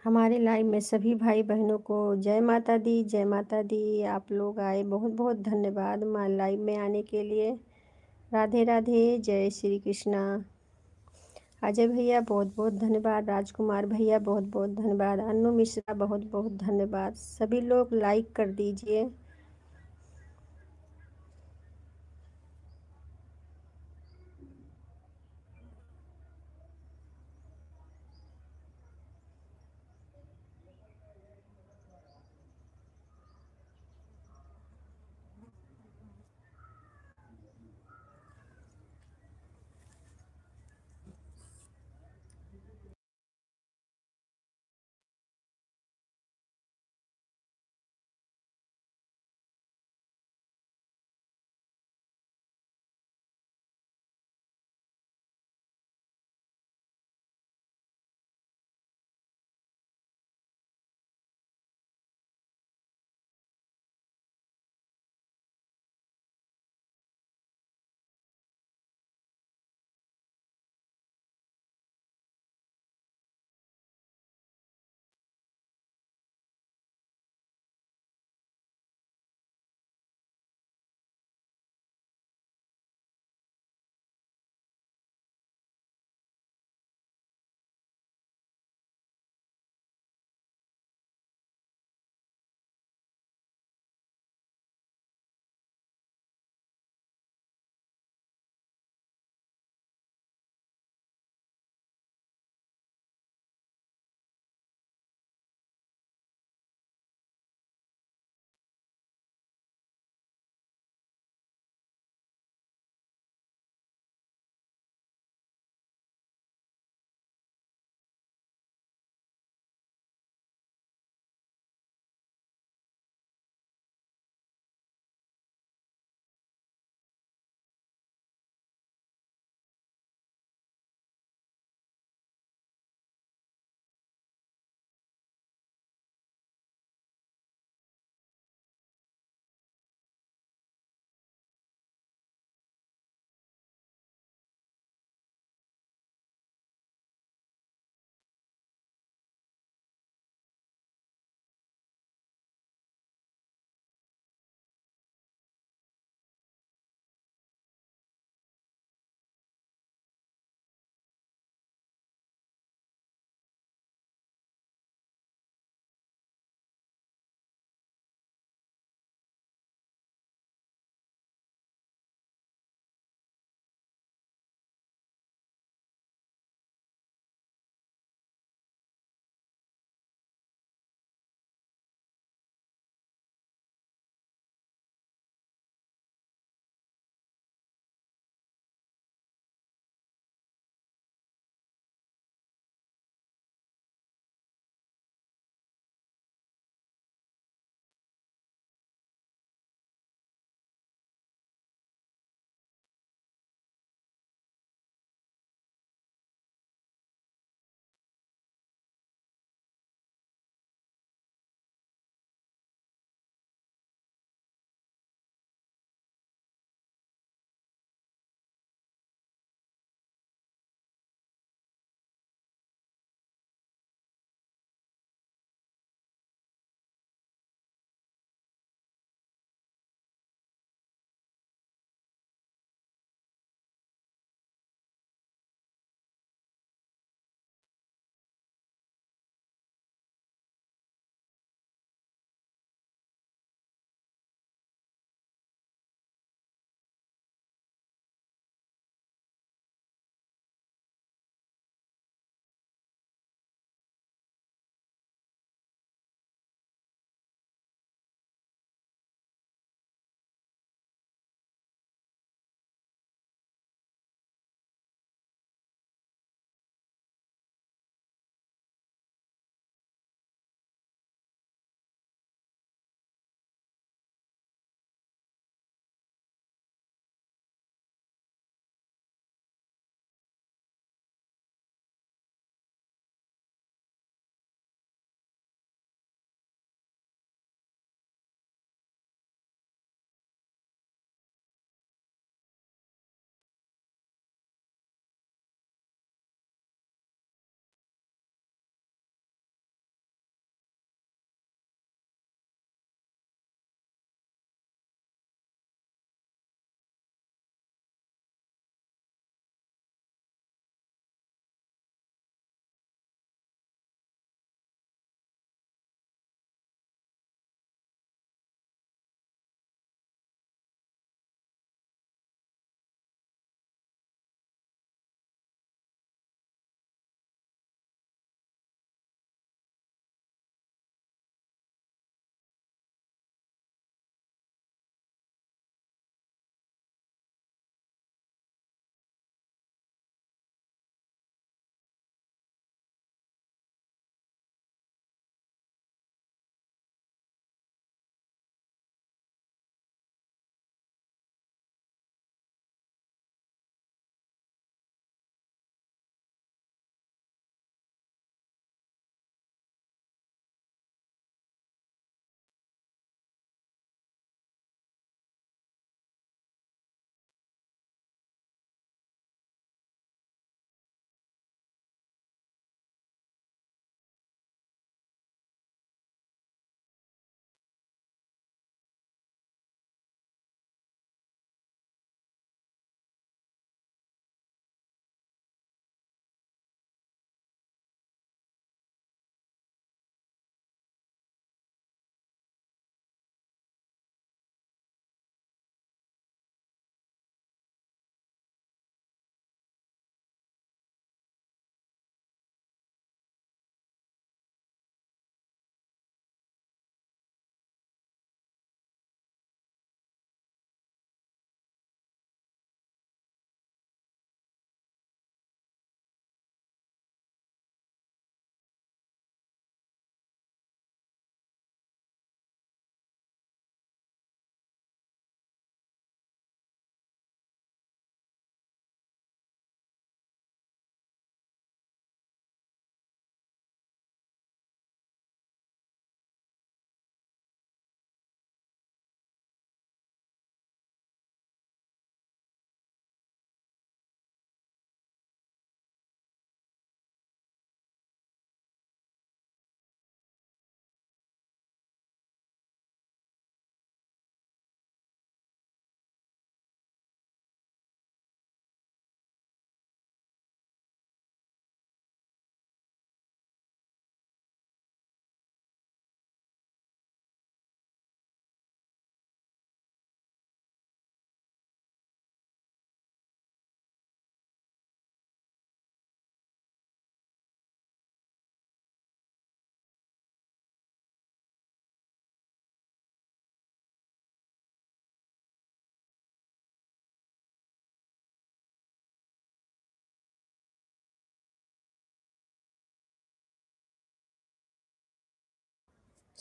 हमारे लाइव में सभी भाई बहनों को जय माता दी, जय माता दी। आप लोग आए, बहुत बहुत धन्यवाद लाइव में आने के लिए। राधे राधे, जय श्री कृष्णा। अजय भैया बहुत बहुत धन्यवाद, राजकुमार भैया बहुत बहुत धन्यवाद, अन्नू मिश्रा बहुत बहुत धन्यवाद। सभी लोग लाइक कर दीजिए।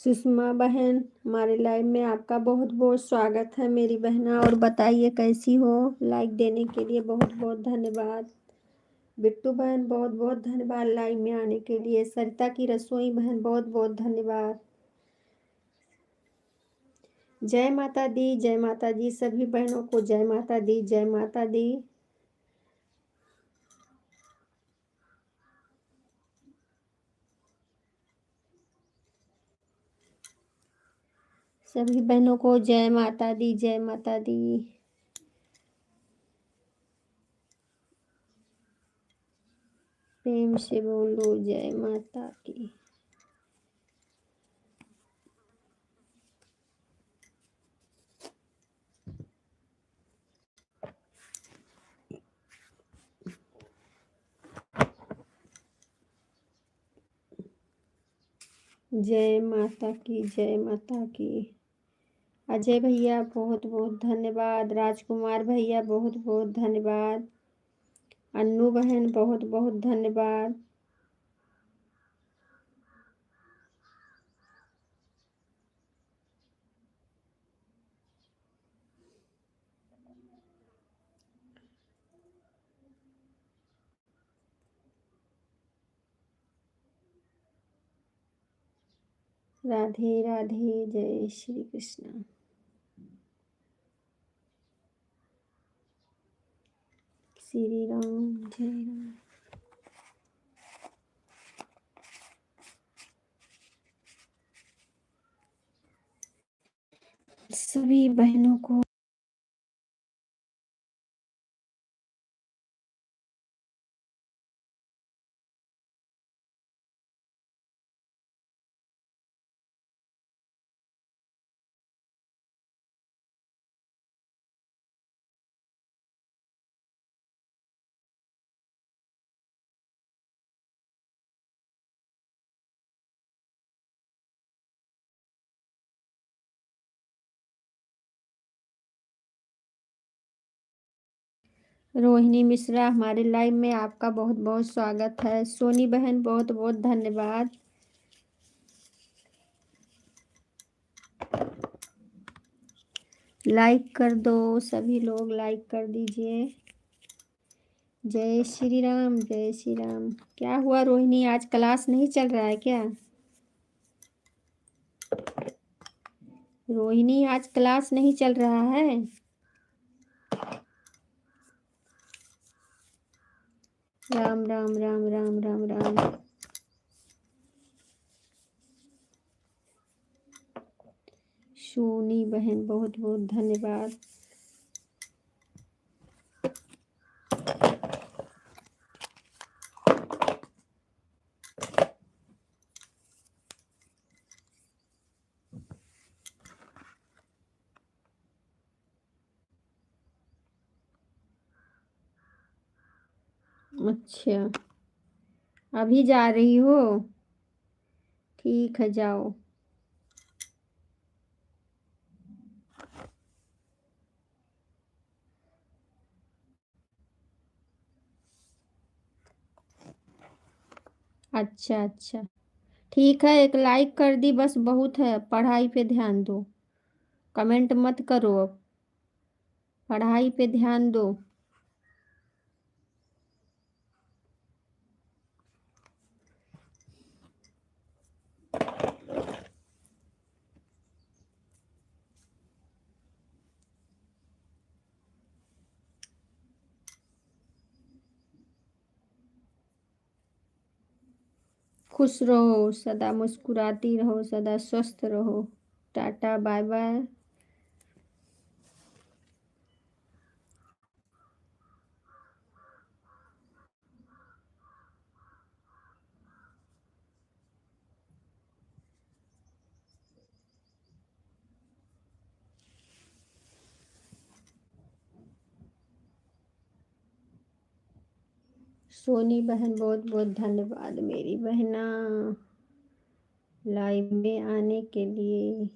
सुषमा बहन, हमारे लाइव में आपका बहुत बहुत स्वागत है मेरी बहना। और बताइए कैसी हो। लाइक देने के लिए बहुत बहुत धन्यवाद। बिट्टू बहन बहुत बहुत धन्यवाद लाइव में आने के लिए। सरिता की रसोई बहन बहुत बहुत धन्यवाद। जय माता दी, जय माता दी। सभी बहनों को जय माता दी, जय माता दी। सभी बहनों को जय माता दी, जय माता दी। प्रेम से बोलो जय माता की। जय माता की, जय माता की। अजय भैया बहुत बहुत धन्यवाद। राजकुमार भैया बहुत बहुत धन्यवाद। अन्नू बहन बहुत बहुत धन्यवाद। राधे राधे, जय श्री कृष्ण। श्री राम, जय राम। सभी बहनों को रोहिणी मिश्रा, हमारे लाइव में आपका बहुत बहुत स्वागत है। सोनी बहन बहुत बहुत धन्यवाद। लाइक कर दो, सभी लोग लाइक कर दीजिए। जय श्री राम, जय श्री राम। क्या हुआ रोहिणी, आज क्लास नहीं चल रहा है क्या? रोहिणी आज क्लास नहीं चल रहा है? राम राम राम राम राम राम। सोनी बहन बहुत बहुत धन्यवाद। अच्छा, अभी जा रही हो? ठीक है, जाओ। अच्छा अच्छा, ठीक है। एक लाइक कर दी बस बहुत है। पढ़ाई पे ध्यान दो, कमेंट मत करो अब। पढ़ाई पे ध्यान दो। खुश रहो, सदा मुस्कुराती रहो, सदा स्वस्थ रहो। Tata, bye bye. सोनी बहन बहुत बहुत धन्यवाद मेरी बहना, लाइव में आने के लिए।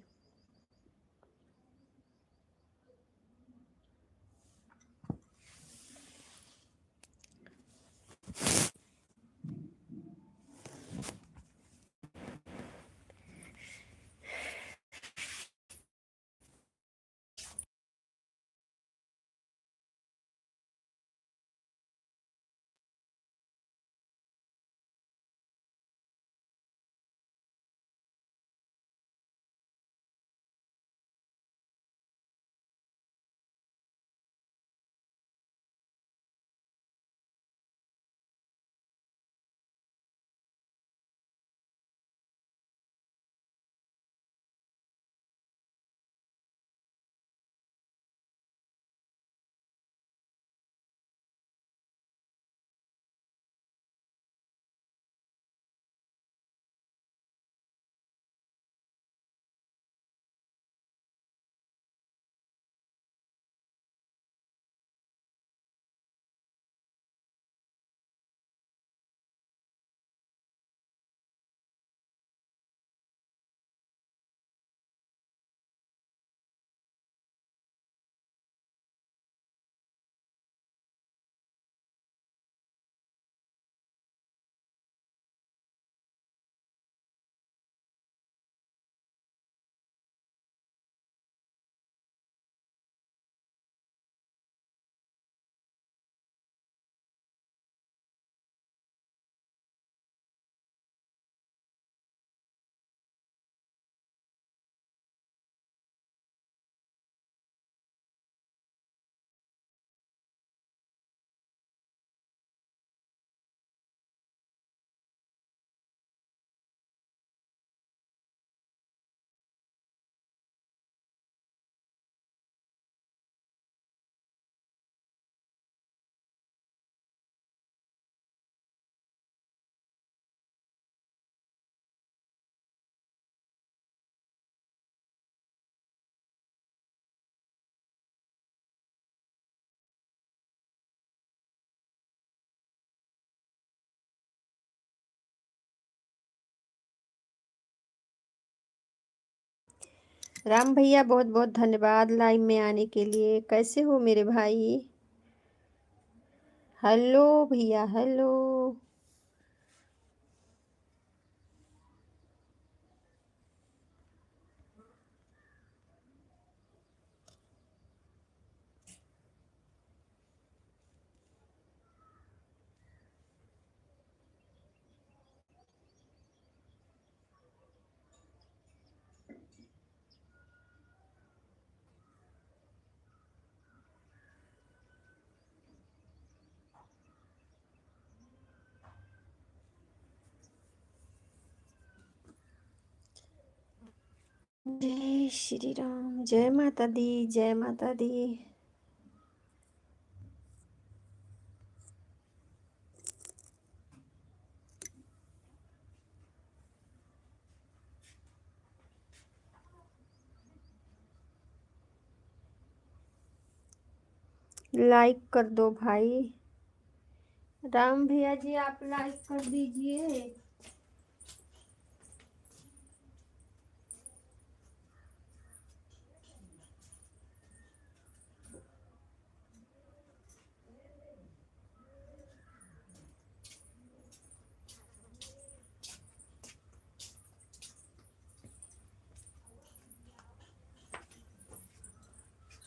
राम भैया बहुत बहुत धन्यवाद लाइव में आने के लिए। कैसे हो मेरे भाई? हेलो भैया, हेलो। जय श्री राम, जय माता दी, जय माता दी। लाइक कर दो भाई। राम भैया जी आप लाइक कर दीजिए।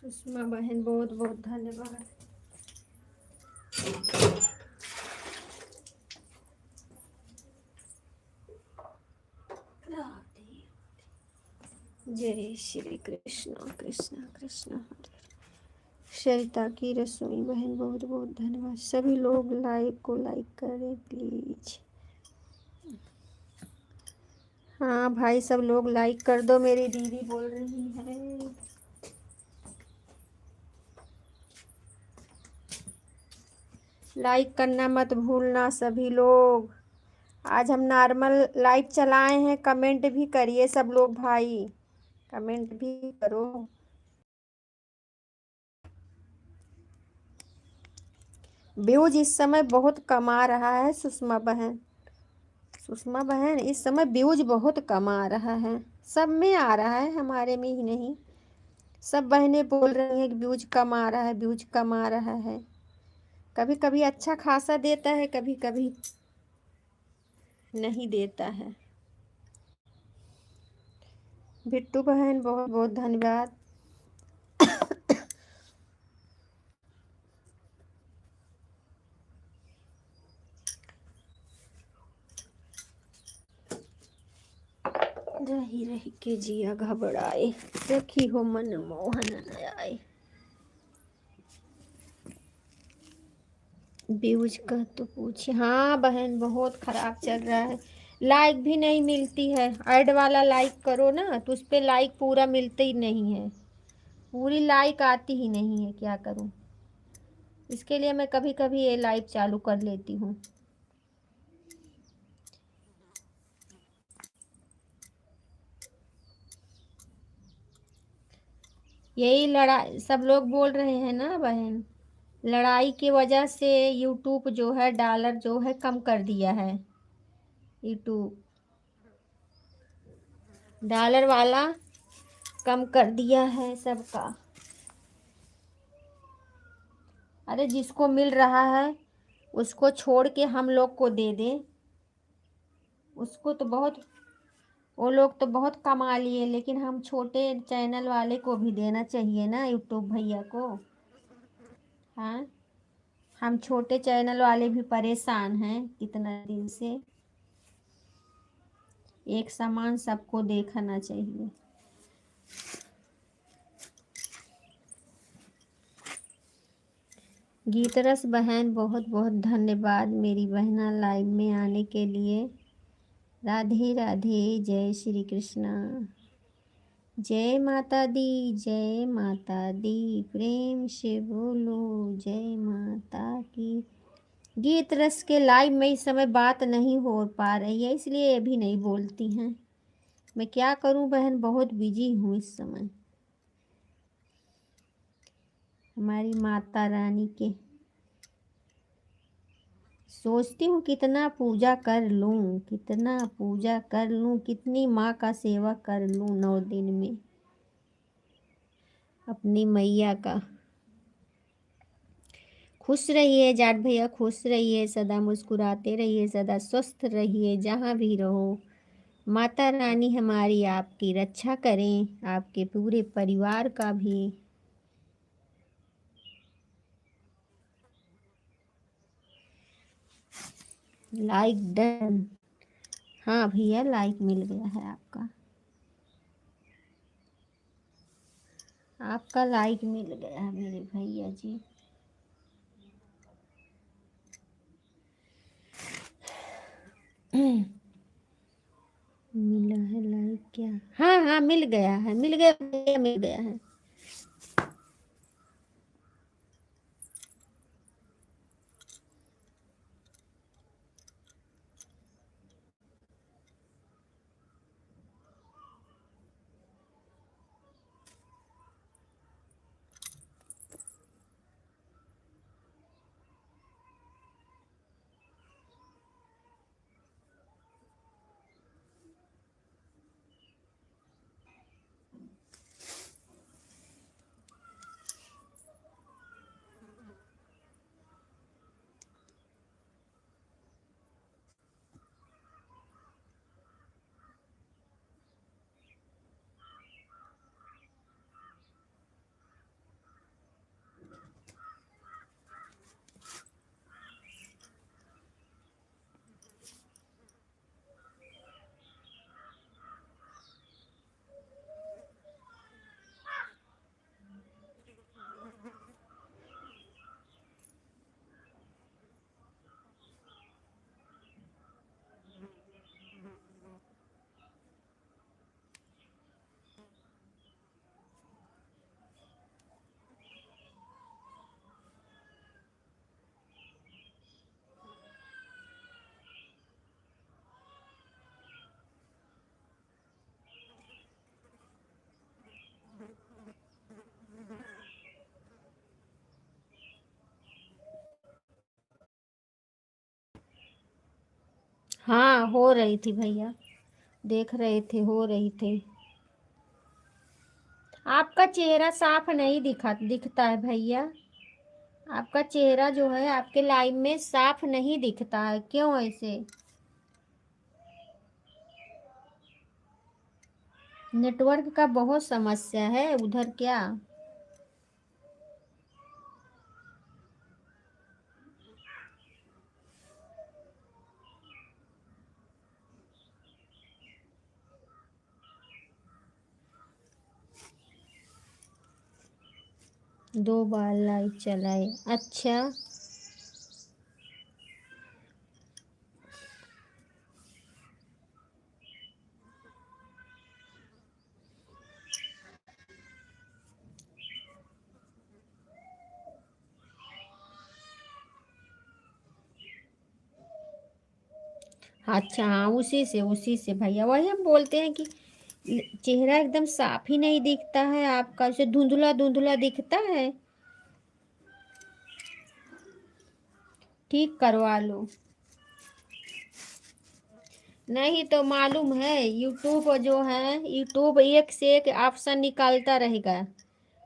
सुषमा बहन बहुत बहुत धन्यवाद। जय श्री कृष्ण कृष्ण कृष्ण हरे। सरिता की रसोई बहन बहुत बहुत धन्यवाद। सभी लोग लाइक को लाइक करें प्लीज। हाँ भाई सब लोग लाइक कर दो, मेरी दीदी बोल रही है। लाइक करना मत भूलना सभी लोग। आज हम नॉर्मल लाइव चलाए हैं, कमेंट भी करिए सब लोग भाई, कमेंट भी करो। व्यूज इस समय बहुत कम आ रहा है सुषमा बहन। सुषमा बहन इस समय व्यूज बहुत कम आ रहा है। सब में आ रहा है, हमारे में ही नहीं। सब बहनें बोल रही हैं कि व्यूज कम आ रहा है, व्यूज कम आ रहा है। कभी कभी अच्छा खासा देता है, कभी कभी नहीं देता है। बिट्टू बहन बहुत बहुत धन्यवाद। रही रही के जिया घबराए, सखी हो मन मोहन न आए। व्यूज का तो पूछे। हाँ बहन बहुत खराब चल रहा है। लाइक भी नहीं मिलती है। ऐड वाला लाइक करो ना तो उस पे लाइक पूरा मिलते ही नहीं है, पूरी लाइक आती ही नहीं है। क्या करूं? इसके लिए मैं कभी कभी ये लाइव चालू कर लेती हूँ। यही लड़ाई सब लोग बोल रहे हैं ना बहन, लड़ाई की वजह से यूट्यूब जो है डॉलर जो है कम कर दिया है। यूट्यूब डॉलर वाला कम कर दिया है सबका। अरे जिसको मिल रहा है उसको छोड़ के हम लोग को दे दे, उसको तो बहुत, वो लोग तो बहुत कमा लिए, लेकिन हम छोटे चैनल वाले को भी देना चाहिए ना यूट्यूब भैया को। हाँ हम छोटे चैनल वाले भी परेशान हैं कितना दिन से। एक समान सबको देखना चाहिए। गीतरस बहन बहुत बहुत धन्यवाद मेरी बहना लाइव में आने के लिए। राधे राधे, जय श्री कृष्णा। जय माता दी, जय माता दी, प्रेम से बोलो जय माता की। गीत रस के लाइव में इस समय बात नहीं हो पा रही है, इसलिए अभी नहीं बोलती हैं। मैं क्या करूं बहन, बहुत बिजी हूँ इस समय हमारी माता रानी के। सोचती हूँ कितना पूजा कर लूँ, कितना पूजा कर लूँ, कितनी माँ का सेवा कर लूँ 9 दिन में। अपनी मैया का। खुश रहिए जाट भैया, खुश रहिए, सदा मुस्कुराते रहिए, सदा स्वस्थ रहिए, जहाँ भी रहो। माता रानी हमारी आपकी रक्षा करें, आपके पूरे परिवार का भी। Like done. हाँ भैया, लाइक मिल गया है आपका। आपका लाइक मिल गया है मेरे भैया जी। मिला है लाइक क्या? हाँ हाँ, मिल गया है, मिल गया भैया, मिल गया है। हाँ, हो रही थी भैया, देख रहे थे, हो रही थी। आपका चेहरा साफ नहीं दिखता है भैया। आपका चेहरा जो है आपके लाइव में साफ नहीं दिखता है, क्यों ऐसे? नेटवर्क का बहुत समस्या है उधर क्या? दो बार लाइव चलाए, अच्छा। अच्छा हाँ, उसी से भैया, वही हम बोलते हैं कि चेहरा एकदम साफ ही नहीं दिखता है आपका, उसे धुंधला धुंधला दिखता है। ठीक करवा लो। नहीं तो मालूम है, यूट्यूब जो है, यूट्यूब एक से एक ऑप्शन निकालता रहेगा।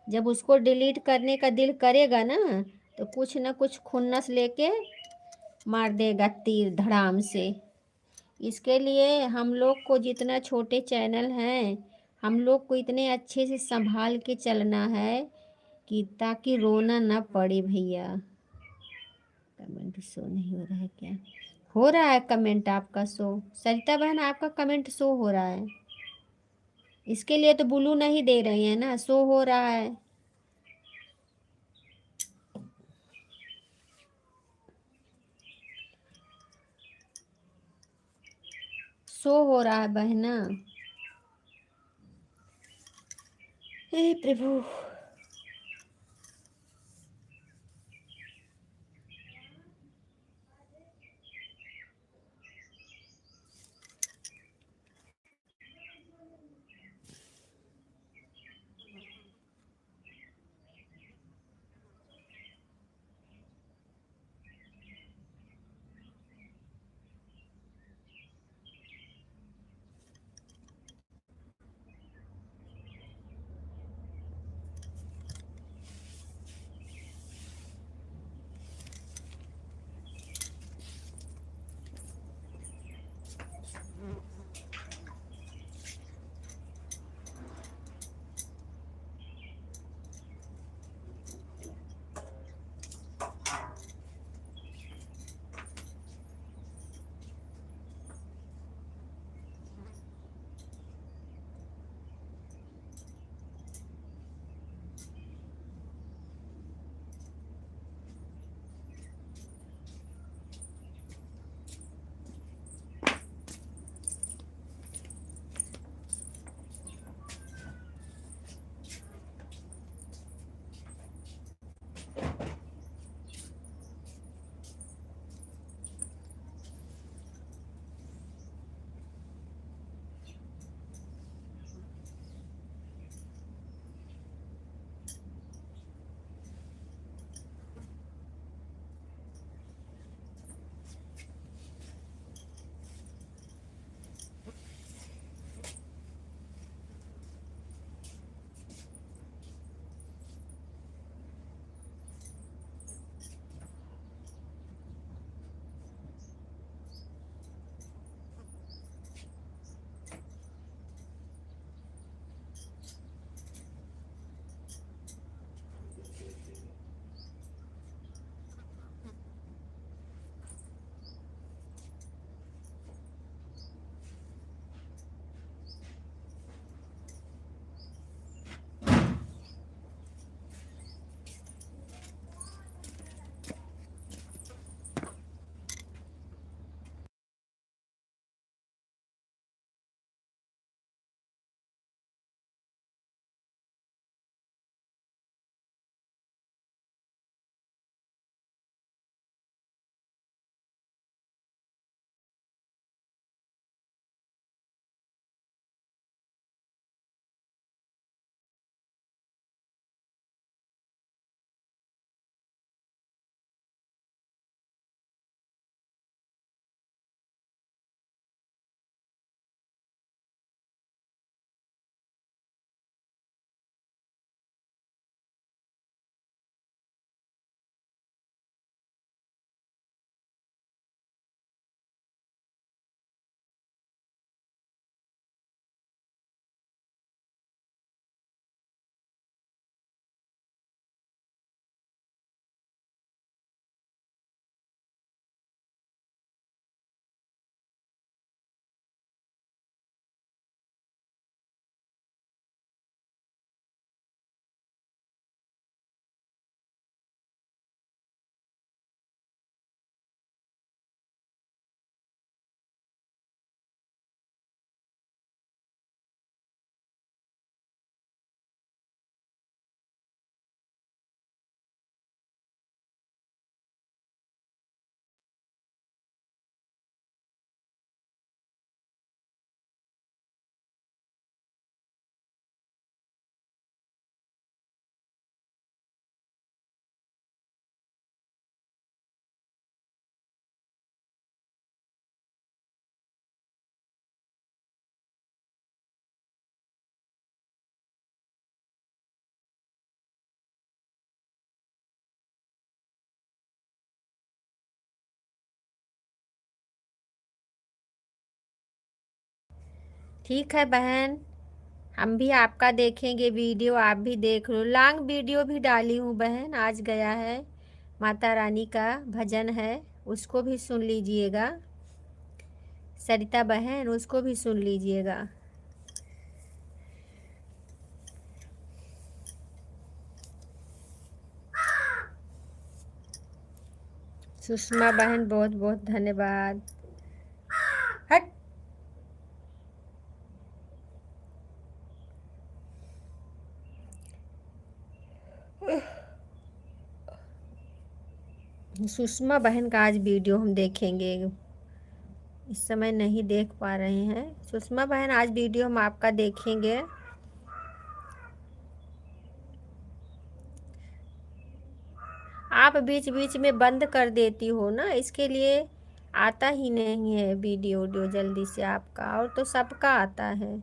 जब उसको डिलीट करने का दिल करेगा ना, तो कुछ ना कुछ खुन्नस लेके मार देगा तीर धड़ाम से। इसके लिए हम लोग को, जितना छोटे चैनल हैं, हम लोग को इतने अच्छे से संभाल के चलना है कि ताकि रोना ना पड़े भैया। कमेंट शो नहीं हो रहा है क्या? हो रहा है कमेंट आपका शो, सरिता बहन आपका कमेंट शो हो रहा है। इसके लिए तो ब्लू नहीं दे रही है ना, शो हो रहा है। शो हो रहा है बहना। हे प्रभु। ठीक है बहन, हम भी आपका देखेंगे वीडियो, आप भी देख लो। लॉन्ग वीडियो भी डाली हूँ बहन, आज गया है। माता रानी का भजन है, उसको भी सुन लीजिएगा। सरिता बहन, उसको भी सुन लीजिएगा। सुषमा बहन, बहुत बहुत धन्यवाद। हट। सुषमा बहन का आज वीडियो हम देखेंगे, इस समय नहीं देख पा रहे हैं। सुषमा बहन, आज वीडियो हम आपका देखेंगे। आप बीच बीच में बंद कर देती हो ना, इसके लिए आता ही नहीं है वीडियो जल्दी से आपका, और तो सबका आता है।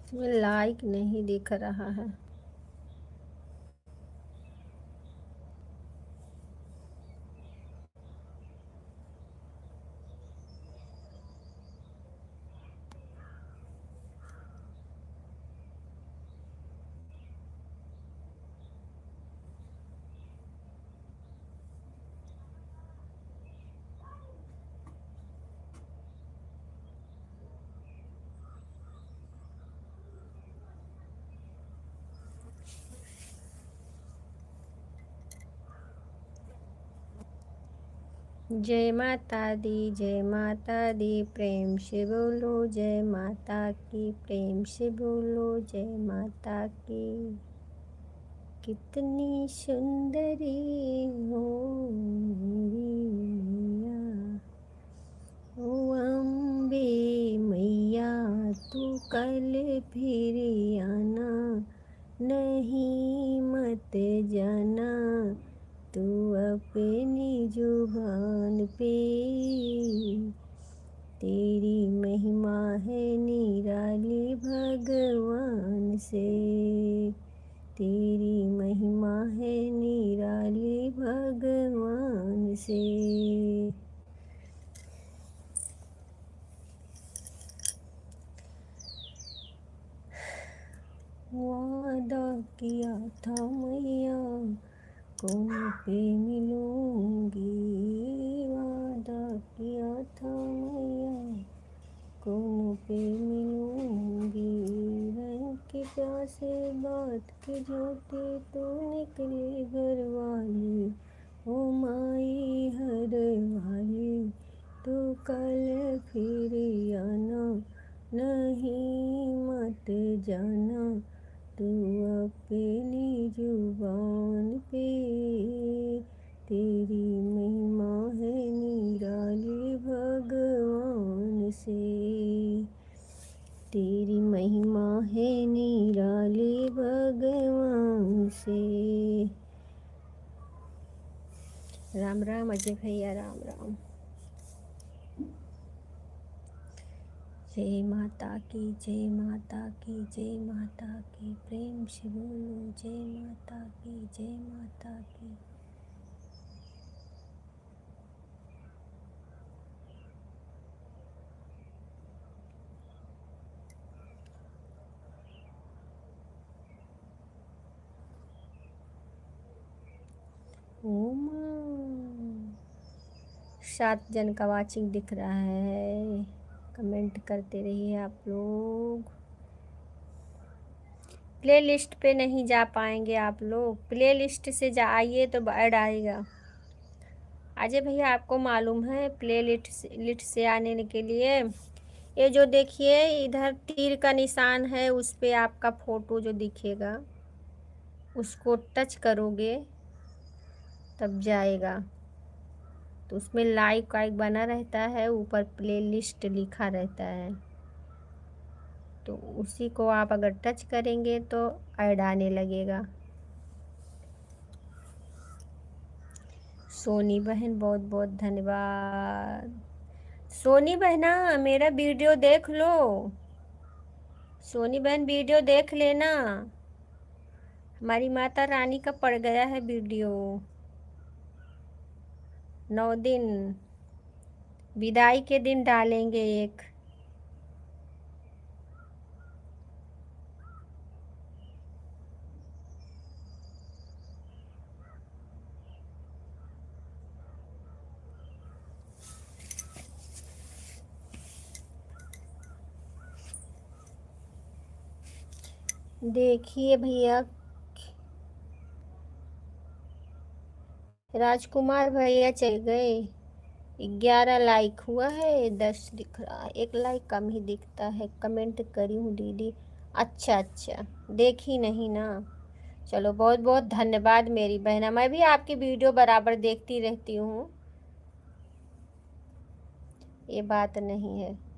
इसमें लाइक नहीं दिख रहा है। जय माता दी, जय माता दी, प्रेम से बोलो जय माता की, प्रेम से बोलो जय माता की। कितनी सुंदरी हो मेरी मैया, ओ अम्बे मैया, तू कल फिर आना, नहीं मत जाना, तू अपनी जुबान पे। तेरी महिमा है निराली भगवान से, तेरी महिमा है निराली भगवान से। वादा किया था मैया, कौन पे मिलूंगी, वादा किया था मैया, कौन पे मिलूंगी। रंग के प्यासे बात के झूठे तो निकले घर वाली, ओ माई हर वाली, तो कल फिर आना, नहीं मत जाना, तू अपनी जुबान पे। तेरी महिमा है निराली भगवान से, तेरी महिमा है निराली भगवान से। राम राम अजय भैया, राम राम। जय माता की, जय माता की, जय माता की, प्रेम से बोलो जय माता की, जय माता की। ओम 7 जन का वाचिंग दिख रहा है, कमेंट करते रहिए आप लोग। प्ले लिस्ट पे नहीं जा पाएंगे आप लोग, प्ले लिस्ट से जाइए तो ऐड आएगा। अजय भैया, आपको मालूम है प्ले लिस्ट से आने के लिए, ये जो देखिए इधर तीर का निशान है, उस पे आपका फ़ोटो जो दिखेगा उसको टच करोगे तब जाएगा। तो उसमें लाइक वाइक बना रहता है, ऊपर प्लेलिस्ट लिखा रहता है, तो उसी को आप अगर टच करेंगे तो ऐड आने लगेगा। सोनी बहन बहुत बहुत धन्यवाद। सोनी बहना मेरा वीडियो देख लो, सोनी बहन वीडियो देख लेना, हमारी माता रानी का पड़ गया है वीडियो। 9 दिन विदाई के दिन डालेंगे एक। देखिए भैया, राजकुमार भैया चल गए। 11 लाइक हुआ है, 10 दिख रहा है, 1 लाइक कम ही दिखता है। कमेंट करी हूँ दीदी। अच्छा अच्छा, देखी नहीं ना। चलो बहुत बहुत धन्यवाद मेरी बहना, मैं भी आपकी वीडियो बराबर देखती रहती हूँ, ये बात नहीं है।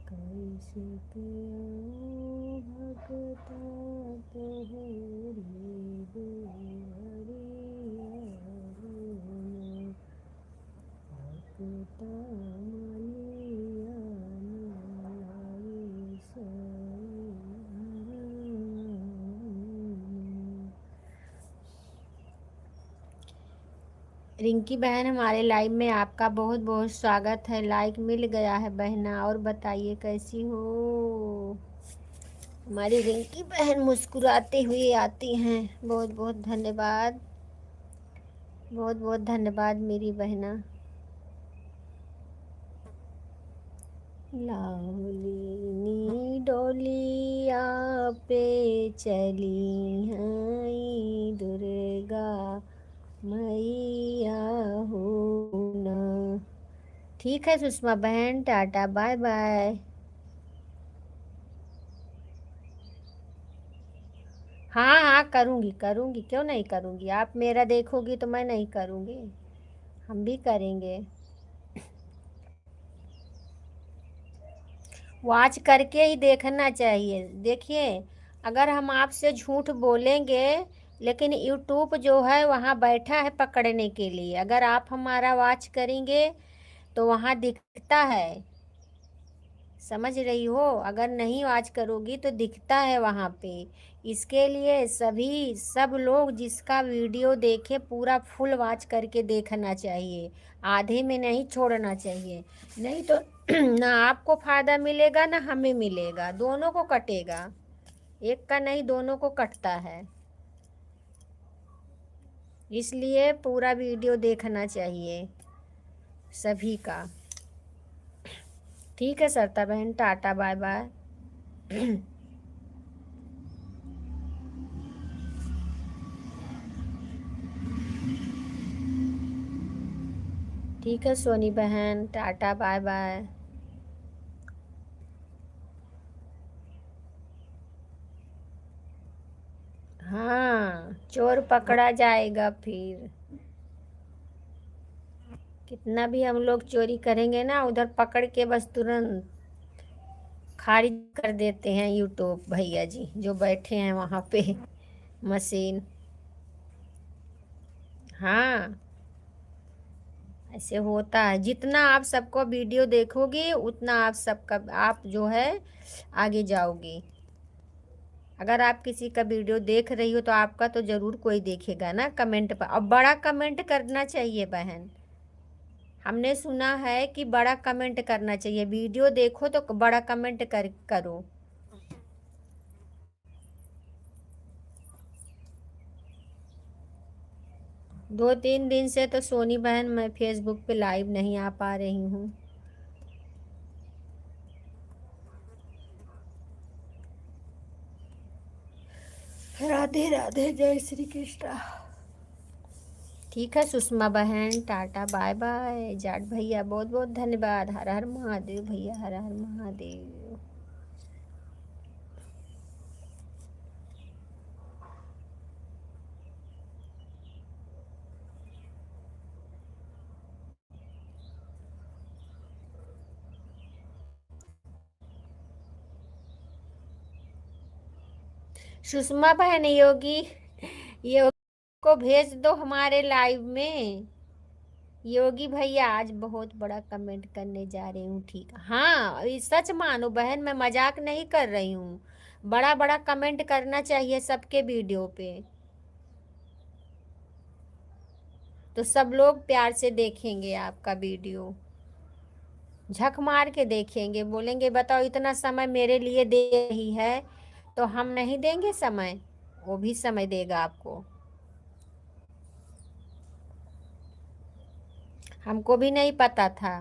कैसे किया भगता तोहरी दुआरिया रो, भगता मानिया न लाए सैया। रिंकी बहन हमारे लाइव में आपका बहुत बहुत स्वागत है, लाइक मिल गया है बहना। और बताइए कैसी हो? हमारी रिंकी बहन मुस्कुराते हुए आती हैं, बहुत बहुत धन्यवाद, बहुत बहुत धन्यवाद मेरी बहना। लावनी डोलिया पे चली हैं दुर्गा मैया हो ना। ठीक है सुषमा बहन, टाटा बाय बाय। हाँ हाँ करूँगी करूँगी, क्यों नहीं करूँगी, आप मेरा देखोगी तो मैं नहीं करूँगी, हम भी करेंगे। वॉच करके ही देखना चाहिए। देखिए, अगर हम आपसे झूठ बोलेंगे, लेकिन यूट्यूब जो है वहाँ बैठा है पकड़ने के लिए। अगर आप हमारा वॉच करेंगे तो वहाँ दिखता है, समझ रही हो? अगर नहीं वॉच करोगी तो दिखता है वहाँ पे। इसके लिए सभी सब लोग जिसका वीडियो देखे पूरा फुल वॉच करके देखना चाहिए, आधे में नहीं छोड़ना चाहिए, नहीं तो ना आपको फ़ायदा मिलेगा ना हमें मिलेगा, दोनों को कटेगा, एक का नहीं दोनों को कटता है। इसलिए पूरा वीडियो देखना चाहिए सभी का। ठीक है सरता बहन, टाटा बाय बाय। ठीक है सोनी बहन, टाटा बाय बाय। हाँ, चोर पकड़ा जाएगा फिर। कितना भी हम लोग चोरी करेंगे ना, उधर पकड़ के बस तुरंत खारिज कर देते हैं यूट्यूब भैया जी जो बैठे हैं वहाँ पे मशीन। हाँ ऐसे होता है, जितना आप सबको वीडियो देखोगे उतना आप सबका आप जो है आगे जाओगे। अगर आप किसी का वीडियो देख रही हो तो आपका तो जरूर कोई देखेगा ना कमेंट पर। अब बड़ा कमेंट करना चाहिए बहन, हमने सुना है कि बड़ा कमेंट करना चाहिए। वीडियो देखो तो बड़ा कमेंट करो। 2-3 दिन से तो सोनी बहन मैं फेसबुक पे लाइव नहीं आ पा रही हूँ। राधे राधे, जय श्री कृष्णा। ठीक है सुषमा बहन, टाटा बाय बाय। जाट भैया बहुत बहुत धन्यवाद। हर हर महादेव भैया, हर हर महादेव। सुषमा बहन, योगी को भेज दो हमारे लाइव में। योगी भैया आज बहुत बड़ा कमेंट करने जा रही हूँ, ठीक। हाँ ये सच मानो बहन, मैं मजाक नहीं कर रही हूँ। बड़ा बड़ा कमेंट करना चाहिए सबके वीडियो पे, तो सब लोग प्यार से देखेंगे आपका वीडियो, झक मार के देखेंगे, बोलेंगे बताओ इतना समय मेरे लिए दे रही है तो हम नहीं देंगे समय? वो भी समय देगा आपको। हमको भी नहीं पता था।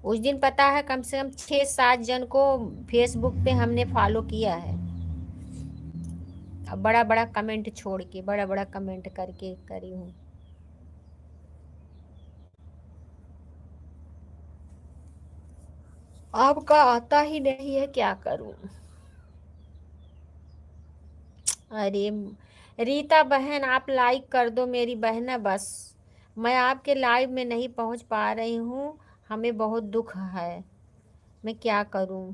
उस दिन पता है कम से कम 6-7 जन को फेसबुक पे हमने फॉलो किया है। अब बड़ा बड़ा कमेंट छोड़ के, बड़ा बड़ा कमेंट करके करी हूँ। आपका आता ही नहीं है, क्या करूं? अरे रीता बहन, आप लाइक कर दो मेरी बहना बस। मैं आपके लाइव में नहीं पहुंच पा रही हूँ, हमें बहुत दुख है। मैं क्या करूं?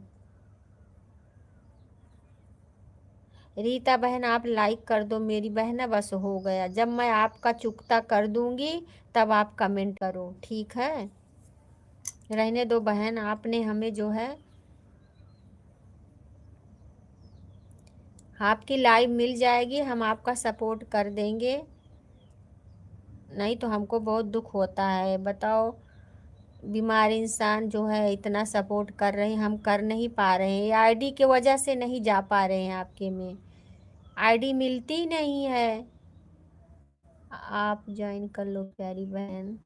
रीता बहन आप लाइक कर दो मेरी बहना, बस हो गया। जब मैं आपका चुकता कर दूंगी तब आप कमेंट करो, ठीक है? रहने दो बहन, आपने हमें जो है, आपकी लाइव मिल जाएगी, हम आपका सपोर्ट कर देंगे। नहीं तो हमको बहुत दुख होता है, बताओ। बीमार इंसान जो है इतना सपोर्ट कर रहे हैं, हम कर नहीं पा रहे हैं। आईडी के वजह से नहीं जा पा रहे हैं आपके में, आईडी मिलती नहीं है। आप ज्वाइन कर लो प्यारी बहन,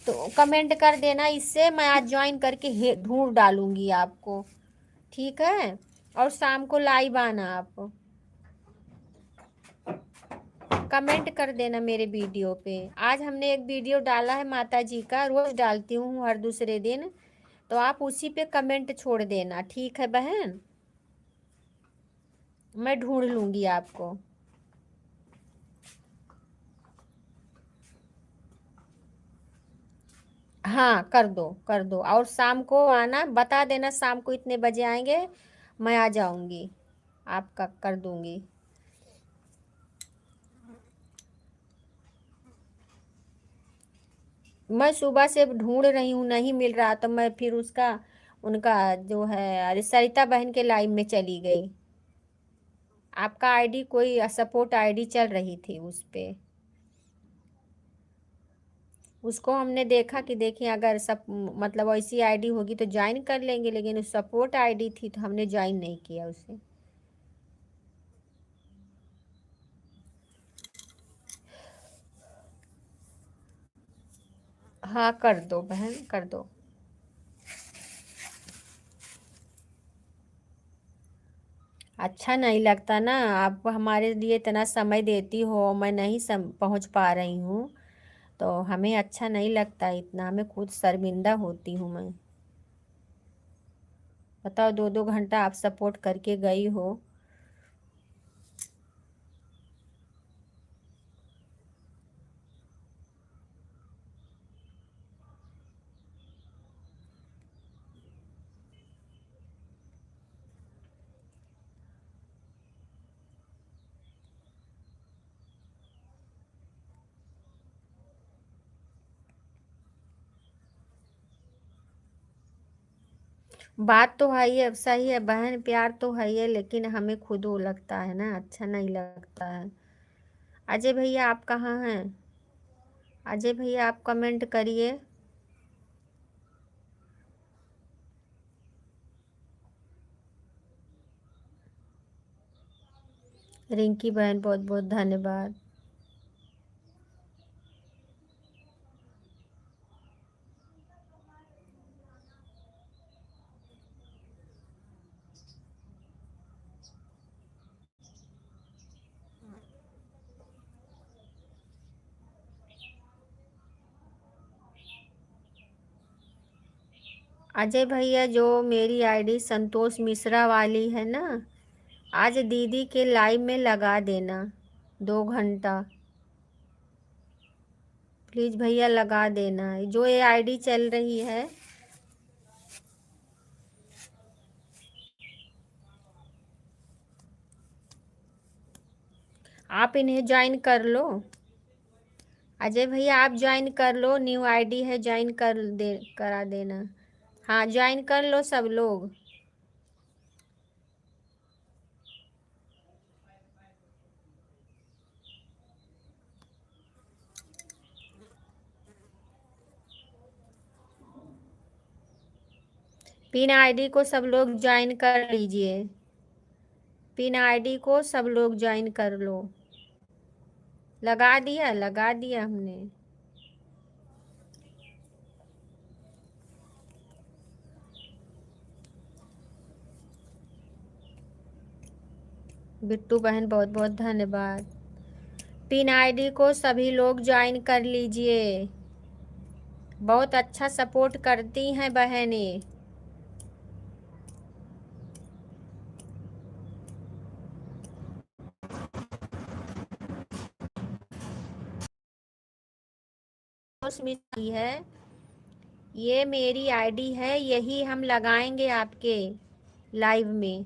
तो कमेंट कर देना, इससे मैं आज ज्वाइन करके ढूंढ डालूंगी आपको, ठीक है? और शाम को लाइव आना आप, कमेंट कर देना मेरे वीडियो पे। आज हमने एक वीडियो डाला है माता जी का, रोज डालती हूँ हर दूसरे दिन, तो आप उसी पे कमेंट छोड़ देना, ठीक है बहन? मैं ढूंढ लूंगी आपको। हाँ कर दो कर दो, और शाम को आना, बता देना शाम को इतने बजे आएंगे, मैं आ जाऊंगी, आपका कर दूंगी। मैं सुबह से ढूंढ रही हूँ, नहीं मिल रहा, तो मैं फिर उसका, उनका जो है, अरे सरिता बहन के लाइव में चली गई। आपका आईडी कोई सपोर्ट आईडी चल रही थी उस पे, उसको हमने देखा कि देखिए अगर सब मतलब ऐसी आईडी होगी तो ज्वाइन कर लेंगे, लेकिन उस सपोर्ट आईडी थी तो हमने ज्वाइन नहीं किया उसे। हाँ कर दो बहन, कर दो। अच्छा नहीं लगता ना, आप हमारे लिए इतना समय देती हो, मैं नहीं पहुंच पा रही हूँ, तो हमें अच्छा नहीं लगता इतना, हमें खुद शर्मिंदा होती हूँ मैं। बताओ 2-2 घंटा आप सपोर्ट करके गई हो। बात तो है ही है, सही है बहन, प्यार तो है ही है, लेकिन हमें खुद वो लगता है ना, अच्छा नहीं लगता है। अजय भैया आप कहाँ हैं? अजय भैया आप कमेंट करिए। रिंकी बहन बहुत बहुत धन्यवाद। अजय भैया जो मेरी आईडी संतोष मिश्रा वाली है ना, आज दीदी के लाइव में लगा देना 2 घंटा। प्लीज भैया लगा देना, जो ये आईडी चल रही है। आप इन्हें ज्वाइन कर लो। अजय भैया आप ज्वाइन कर लो, न्यू आईडी है, ज्वाइन करा देना। हाँ ज्वाइन कर लो सब लोग। पिन आईडी को सब लोग ज्वाइन कर लीजिए। पिन आईडी को सब लोग ज्वाइन कर लो। लगा दिया हमने। बिट्टू बहन बहुत बहुत धन्यवाद। पिन आईडी को सभी लोग ज्वाइन कर लीजिए। बहुत अच्छा सपोर्ट करती हैं बहनें। मिली है, ये मेरी आईडी है, यही हम लगाएंगे आपके लाइव में,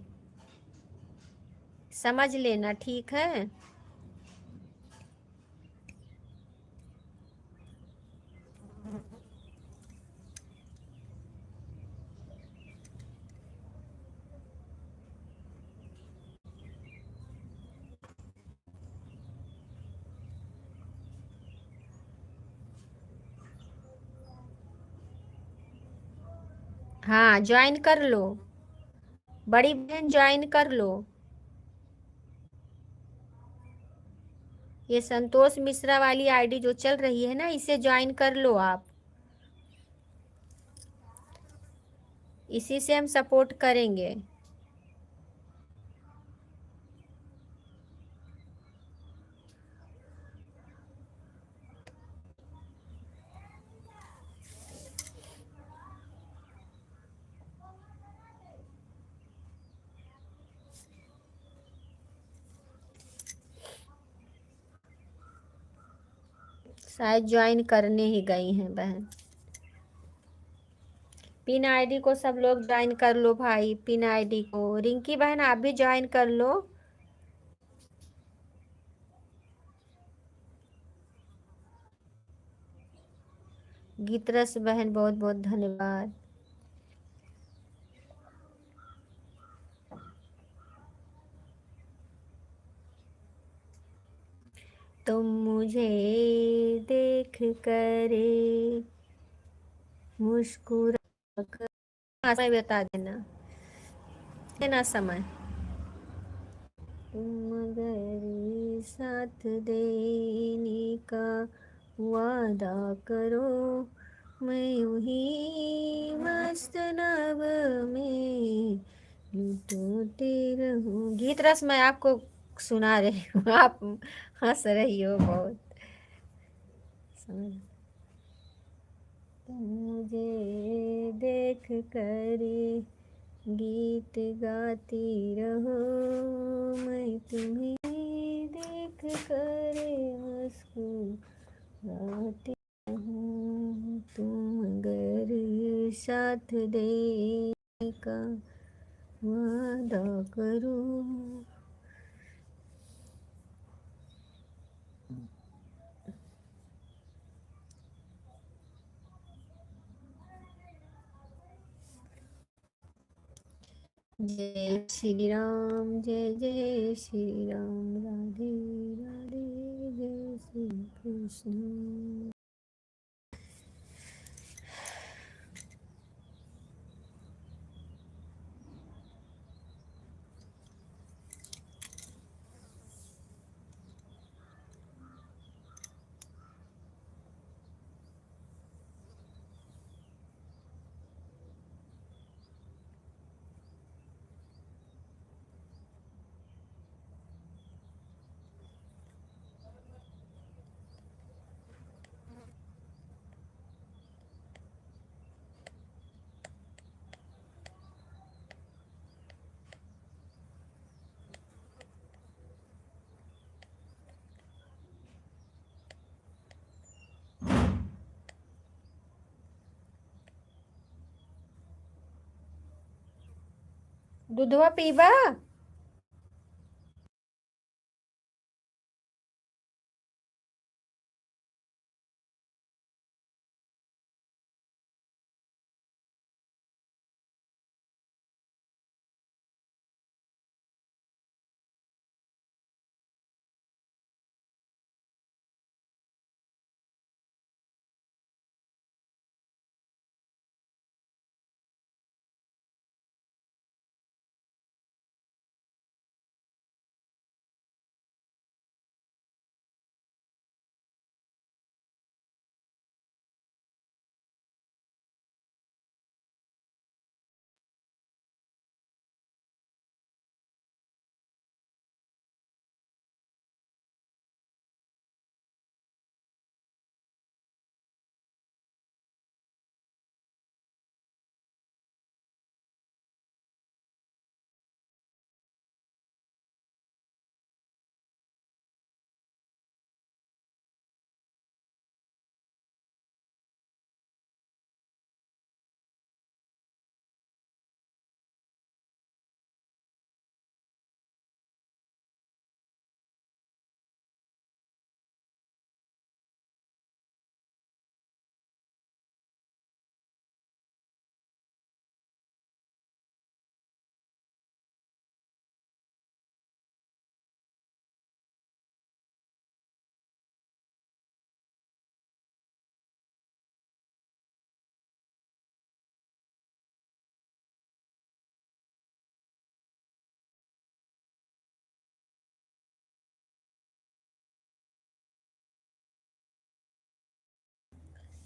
समझ लेना, ठीक है। हाँ ज्वाइन कर लो, बड़ी बहन ज्वाइन कर लो। ये संतोष मिश्रा वाली आईडी जो चल रही है ना, इसे ज्वाइन कर लो आप। इसी से हम सपोर्ट करेंगे। शायद ज्वाइन करने ही गई हैं बहन। पिन आईडी को सब लोग ज्वाइन कर लो भाई, पिन आईडी को। रिंकी बहन आप भी ज्वाइन कर लो। गीतरस बहन बहुत बहुत धन्यवाद। तुम मुझे देख करे मुस्कुरा कर, समय बता देना, देना समय। तुम अगर साथ देने का वादा करो, मैं यूं ही मस्त नभ में लुटोते रहूं। गीत रस मैं आपको सुना रही हूँ, आप हंस रही हो बहुत। समझ। तुम मुझे देख कर गीत गाती रहो, मैं तुम्हें देख कर मुस्कुराती हूँ। तुम अगर साथ देने का वादा करो। जय श्री राम, जय जय श्री राम, राधे राधे, जय श्री कृष्ण। दूधवा पीबा।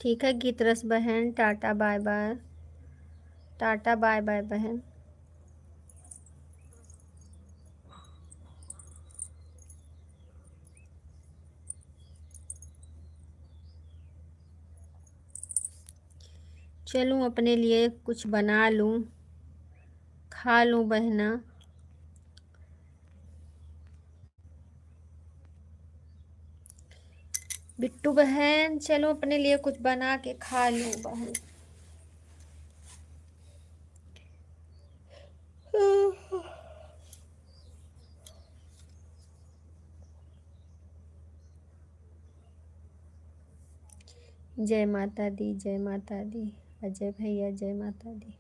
ठीक है गीत रस बहन, tata bye bye. Tata bye bye बहन। चलूँ अपने लिए कुछ बना लूँ, खा लूँ बहना। बिट्टू बहन चलो अपने लिए कुछ बना के खा लूँ बहन। जय माता दी, जय माता दी। अजय भैया जय माता दी।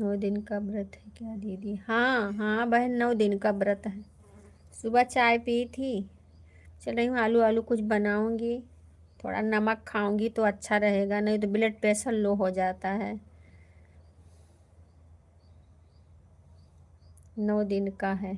नौ दिन का व्रत है क्या दीदी? हाँ हाँ बहन, 9 दिन का व्रत है। सुबह चाय पी थी, चल रही हूँ आलू आलू कुछ बनाऊंगी। थोड़ा नमक खाऊंगी तो अच्छा रहेगा, नहीं तो ब्लड प्रेशर लो हो जाता है। 9 दिन का है।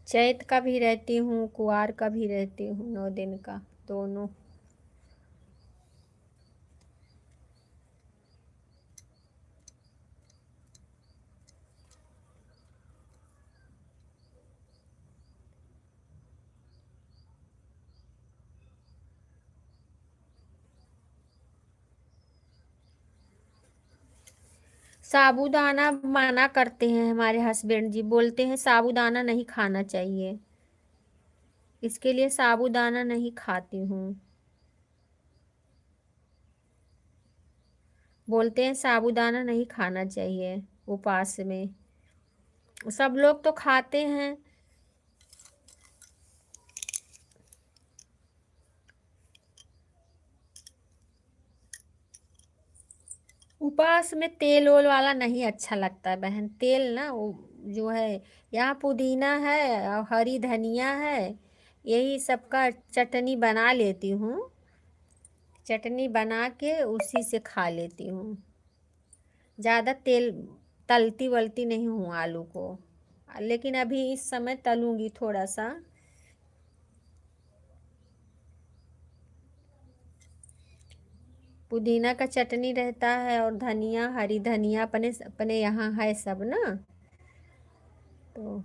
चैत का भी रहती हूँ, कुआर का भी रहती हूँ, 9 दिन का दोनों। साबूदाना मना करते हैं हमारे हस्बैंड जी, बोलते हैं साबूदाना नहीं खाना चाहिए। इसके लिए साबूदाना नहीं खाती हूँ। बोलते हैं साबूदाना नहीं खाना चाहिए उपवास में। सब लोग तो खाते हैं। उपवास में तेल ओल वाला नहीं अच्छा लगता है बहन। तेल ना वो जो है, यहाँ पुदीना है और हरी धनिया है, यही सबका चटनी बना लेती हूँ। चटनी बना के उसी से खा लेती हूँ। ज़्यादा तेल तलती वलती नहीं हूँ आलू को, लेकिन अभी इस समय तलूंगी थोड़ा सा। पुदीना का चटनी रहता है और धनिया, हरी धनिया अपने अपने यहाँ है सब ना, तो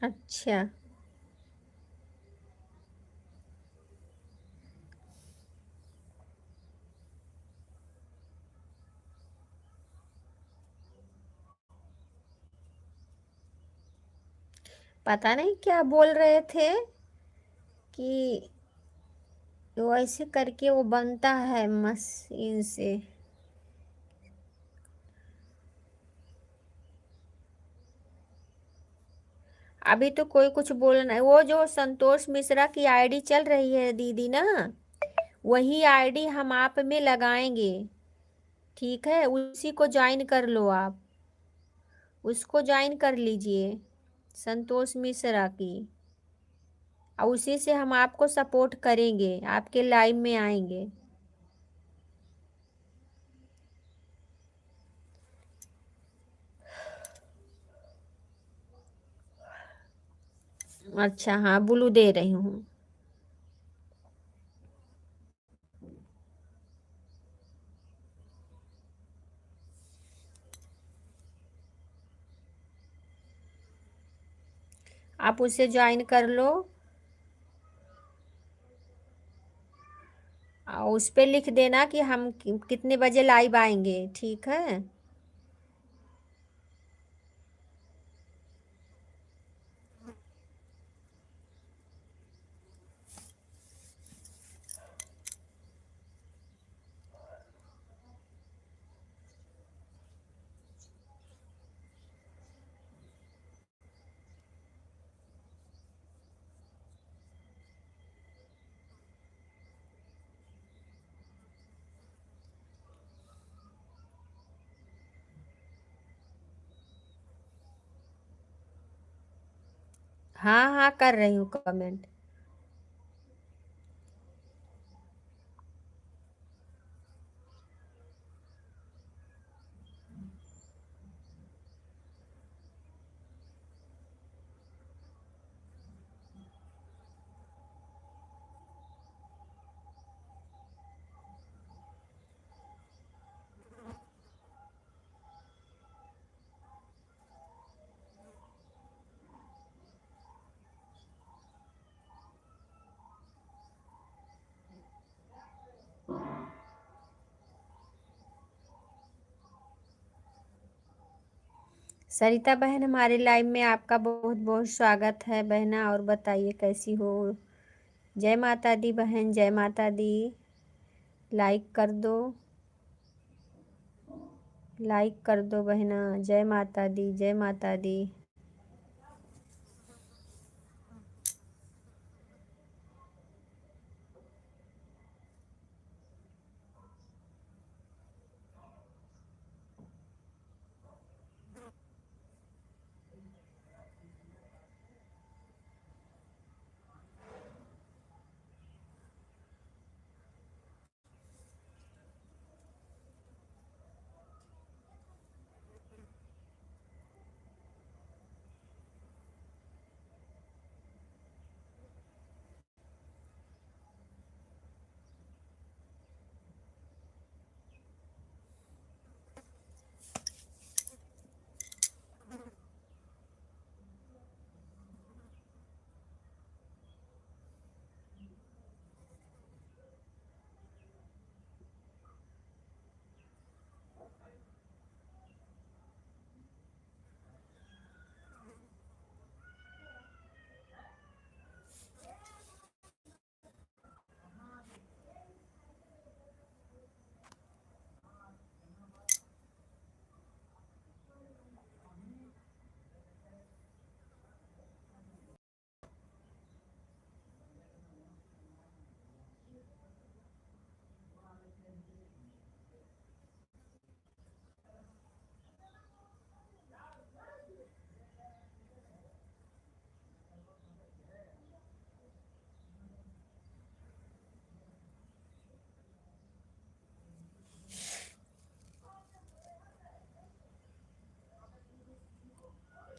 अच्छा। पता नहीं क्या बोल रहे थे कि वो ऐसे करके वो बनता है मशीन से। अभी तो कोई कुछ बोलना है, वो जो संतोष मिश्रा की आईडी चल रही है दीदी ना, वही आईडी हम आप में लगाएंगे। ठीक है, उसी को ज्वाइन कर लो आप। उसको ज्वाइन कर लीजिए, संतोष मिश्रा की। और उसी से हम आपको सपोर्ट करेंगे, आपके लाइव में आएंगे। अच्छा हाँ, ब्लू दे रही हूँ। आप उसे ज्वाइन कर लो। और उस पे लिख देना कि हम कितने बजे लाइव आएंगे, ठीक है। हाँ हाँ, कर रही हूँ कमेंट। सरिता बहन, हमारे लाइव में आपका बहुत बहुत स्वागत है बहना। और बताइए कैसी हो। जय माता दी बहन, जय माता दी। लाइक कर दो, लाइक कर दो बहना। जय माता दी, जय माता दी।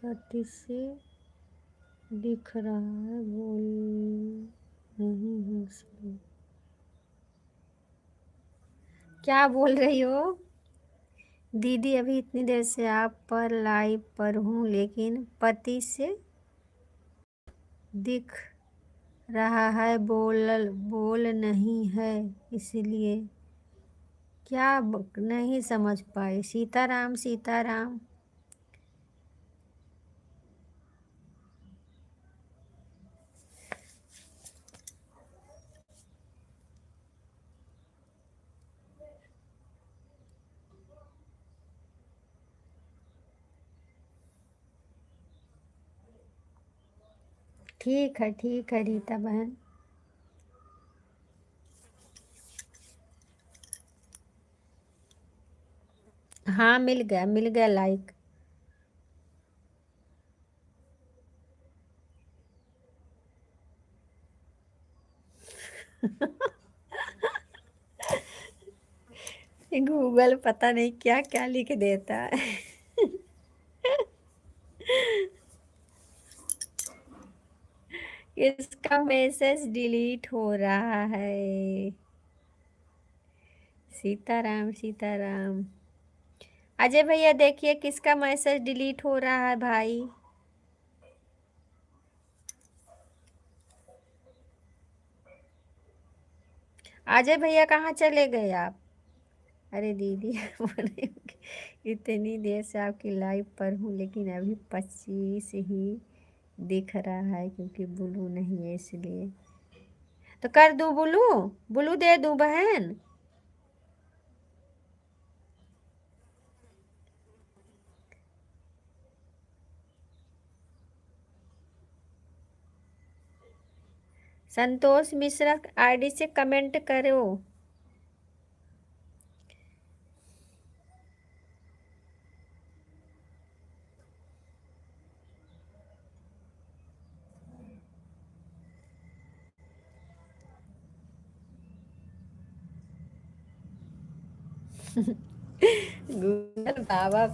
पति से दिख रहा है, बोल नहीं है इसलिए। क्या बोल रही हो दीदी? अभी इतनी देर से आप पर लाइव पर हूँ, लेकिन पति से दिख रहा है, बोल नहीं है इसलिए। क्या नहीं समझ पाए? सीताराम सीताराम। ठीक है रीता बहन। हाँ, मिल गया लाइक। गूगल पता नहीं क्या क्या लिख देता है। इसका मैसेज डिलीट हो रहा है। सीताराम सीताराम। अजय भैया देखिए किसका मैसेज डिलीट हो रहा है भाई। अजय भैया कहाँ चले गए आप? अरे दीदी बोले कि इतनी देर से आपकी लाइव पर हूँ, लेकिन अभी 25 ही दिख रहा है, क्योंकि ब्लू नहीं है इसलिए। तो कर दूं ब्लू? ब्लू दे दूं बहन? संतोष मिश्रा आईडी से कमेंट करो। गूगल बाबा।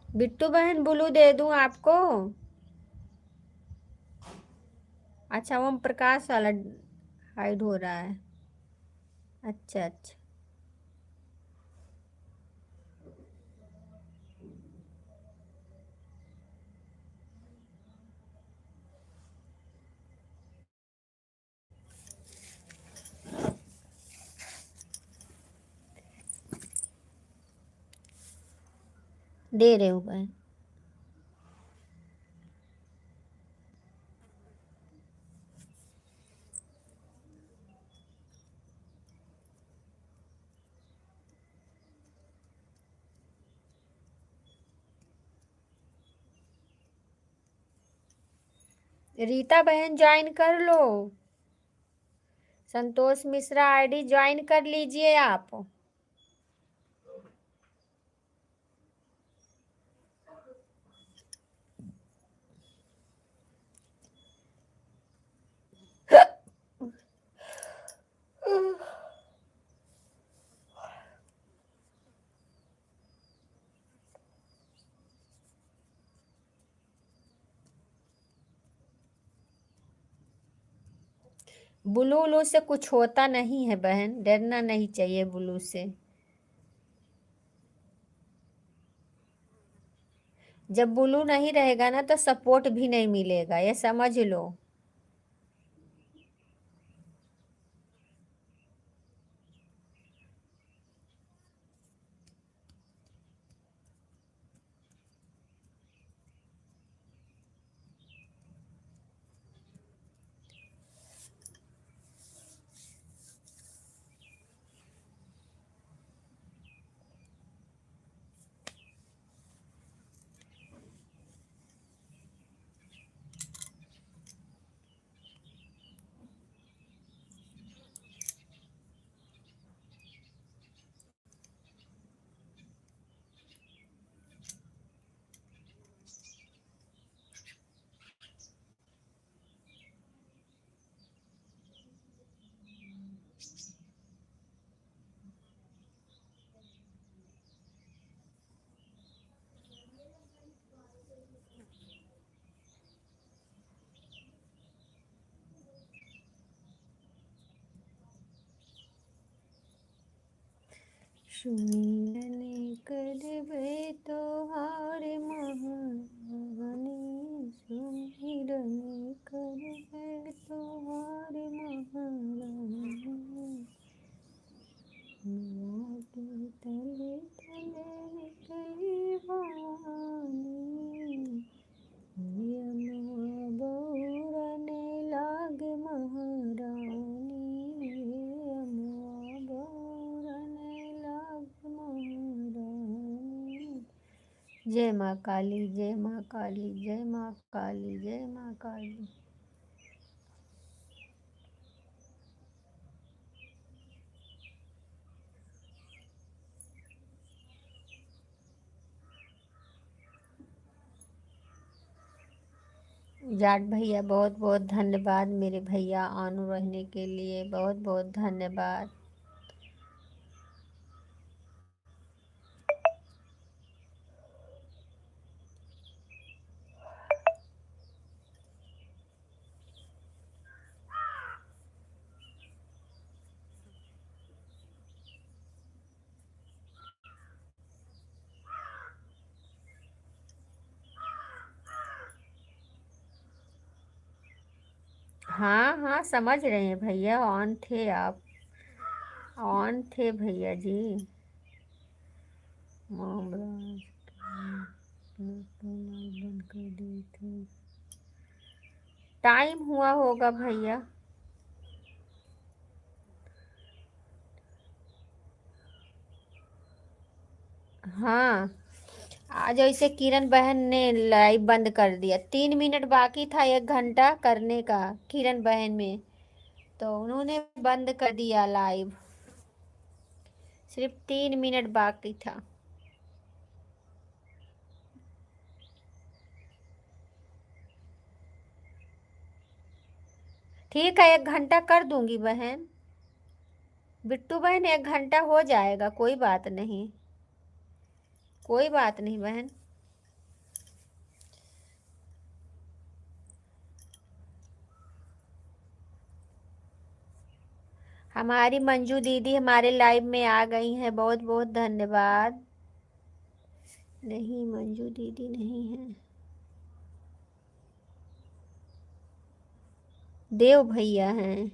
बिट्टू बहन ब्लू दे दूं आपको? अच्छा, ओम प्रकाश वाला हाइड हो रहा है। अच्छा अच्छा। दे रहे हो बहन। रीता बहन ज्वाइन कर लो। संतोष मिश्रा आईडी ज्वाइन कर लीजिए आप। ब्लू उलू से कुछ होता नहीं है बहन, डरना नहीं चाहिए ब्लू से। जब ब्लू नहीं रहेगा ना, तो सपोर्ट भी नहीं मिलेगा, ये समझ लो। सुमिरन करबे तोहार महारानी, सुमिरन करबे तोहार महारानी, के तले तले निकली भवानी, यमुआ बौरने लाग महारानी, यमुआ बौरने लाग महारानी। जय माँ काली, जय माँ काली, जय माँ काली, जय माँ काली। जाट भैया बहुत बहुत धन्यवाद, मेरे भैया आनू रहने के लिए बहुत बहुत धन्यवाद। हाँ हाँ समझ रहे हैं भैया, ऑन थे आप, ऑन थे भैया जी। बंद कर दिए थे, टाइम हुआ होगा भैया। हाँ आज ऐसे किरण बहन ने लाइव बंद कर दिया, 3 मिनट बाकी था 1 घंटा करने का किरण बहन में, तो उन्होंने बंद कर दिया लाइव, सिर्फ 3 मिनट बाकी था। ठीक है 1 घंटा कर दूंगी बहन, बिट्टू बहन 1 घंटा हो जाएगा, कोई बात नहीं, कोई बात नहीं बहन। हमारी मंजू दीदी हमारे लाइव में आ गई हैं, बहुत बहुत धन्यवाद। नहीं मंजू दीदी नहीं है, देव भैया हैं।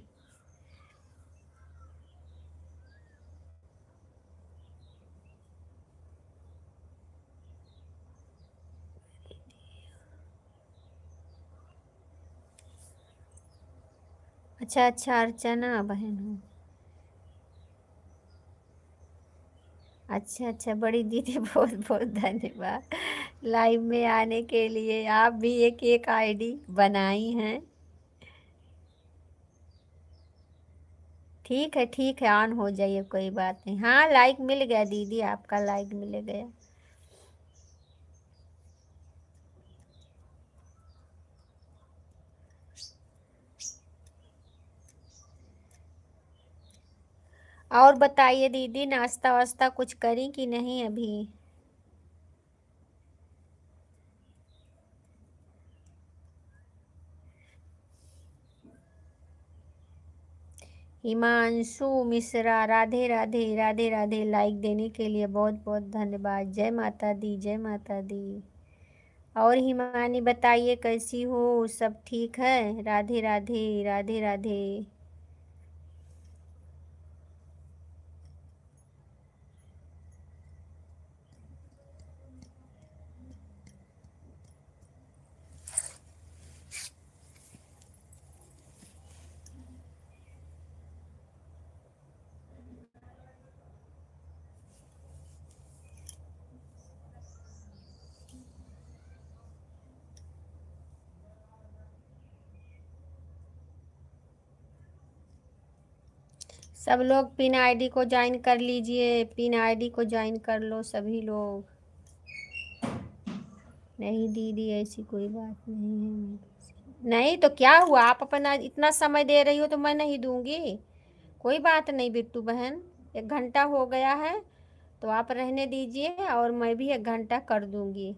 अच्छा अच्छा अर्चना बहन हो, अच्छा अच्छा बड़ी दीदी बहुत बहुत धन्यवाद लाइव में आने के लिए, आप भी एक एक आईडी बनाई हैं। ठीक है ऑन हो जाइए, कोई बात नहीं। हाँ लाइक मिल गया दीदी, आपका लाइक मिल गया। और बताइए दीदी, नाश्ता वास्ता कुछ करी कि नहीं अभी? हिमांशु मिश्रा राधे राधे राधे राधे, लाइक देने के लिए बहुत बहुत धन्यवाद। जय माता दी, जय माता दी। और हिमानी बताइए कैसी हो, सब ठीक है? राधे राधे राधे राधे। सब लोग पिन आईडी को ज्वाइन कर लीजिए, पिन आईडी को ज्वाइन कर लो सभी लोग। नहीं दीदी ऐसी कोई बात नहीं है। नहीं तो क्या हुआ, आप अपना इतना समय दे रही हो तो मैं नहीं दूंगी, कोई बात नहीं बिट्टू बहन। 1 घंटा हो गया है तो आप रहने दीजिए, और मैं भी 1 घंटा कर दूंगी।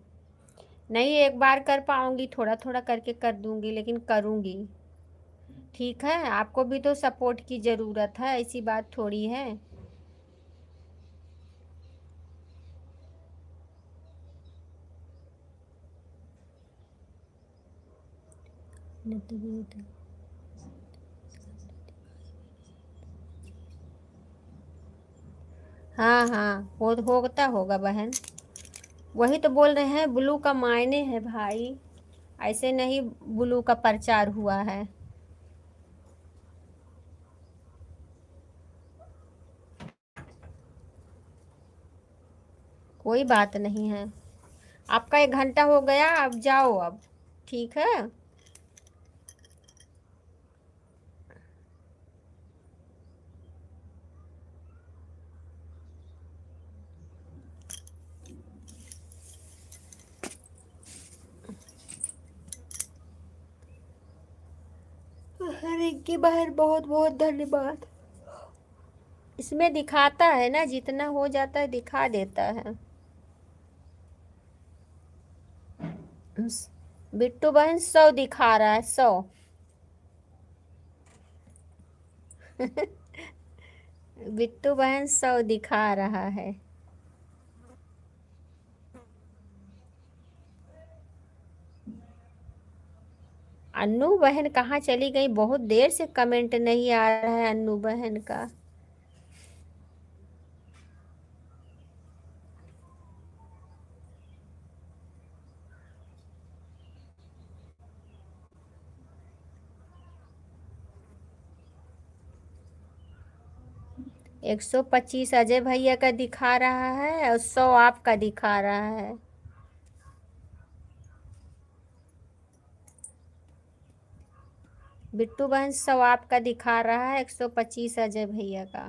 नहीं एक बार कर पाऊंगी, थोड़ा थोड़ा करके कर दूंगी, लेकिन करूंगी। ठीक है, आपको भी तो सपोर्ट की ज़रूरत है, ऐसी बात थोड़ी है। हाँ हाँ, वो तो होता होगा बहन। वही तो बोल रहे हैं, ब्लू का मायने है भाई, ऐसे नहीं ब्लू का प्रचार हुआ है। कोई बात नहीं है। आपका 1 घंटा हो गया, अब जाओ अब। ठीक है। रिंकी बहन बहुत बहुत धन्यवाद। इसमें दिखाता है ना, जितना हो जाता है दिखा देता है। बिट्टू बहन 100 दिखा रहा है, 100। बिट्टू बहन 100 दिखा रहा है। अन्नू बहन कहाँ चली गई? बहुत देर से कमेंट नहीं आ रहा है अन्नू बहन का। एक 125 अजय भैया का दिखा रहा है और 100 आपका दिखा रहा है। बिट्टू बहन 100 आपका दिखा रहा है, 125 अजय भैया का।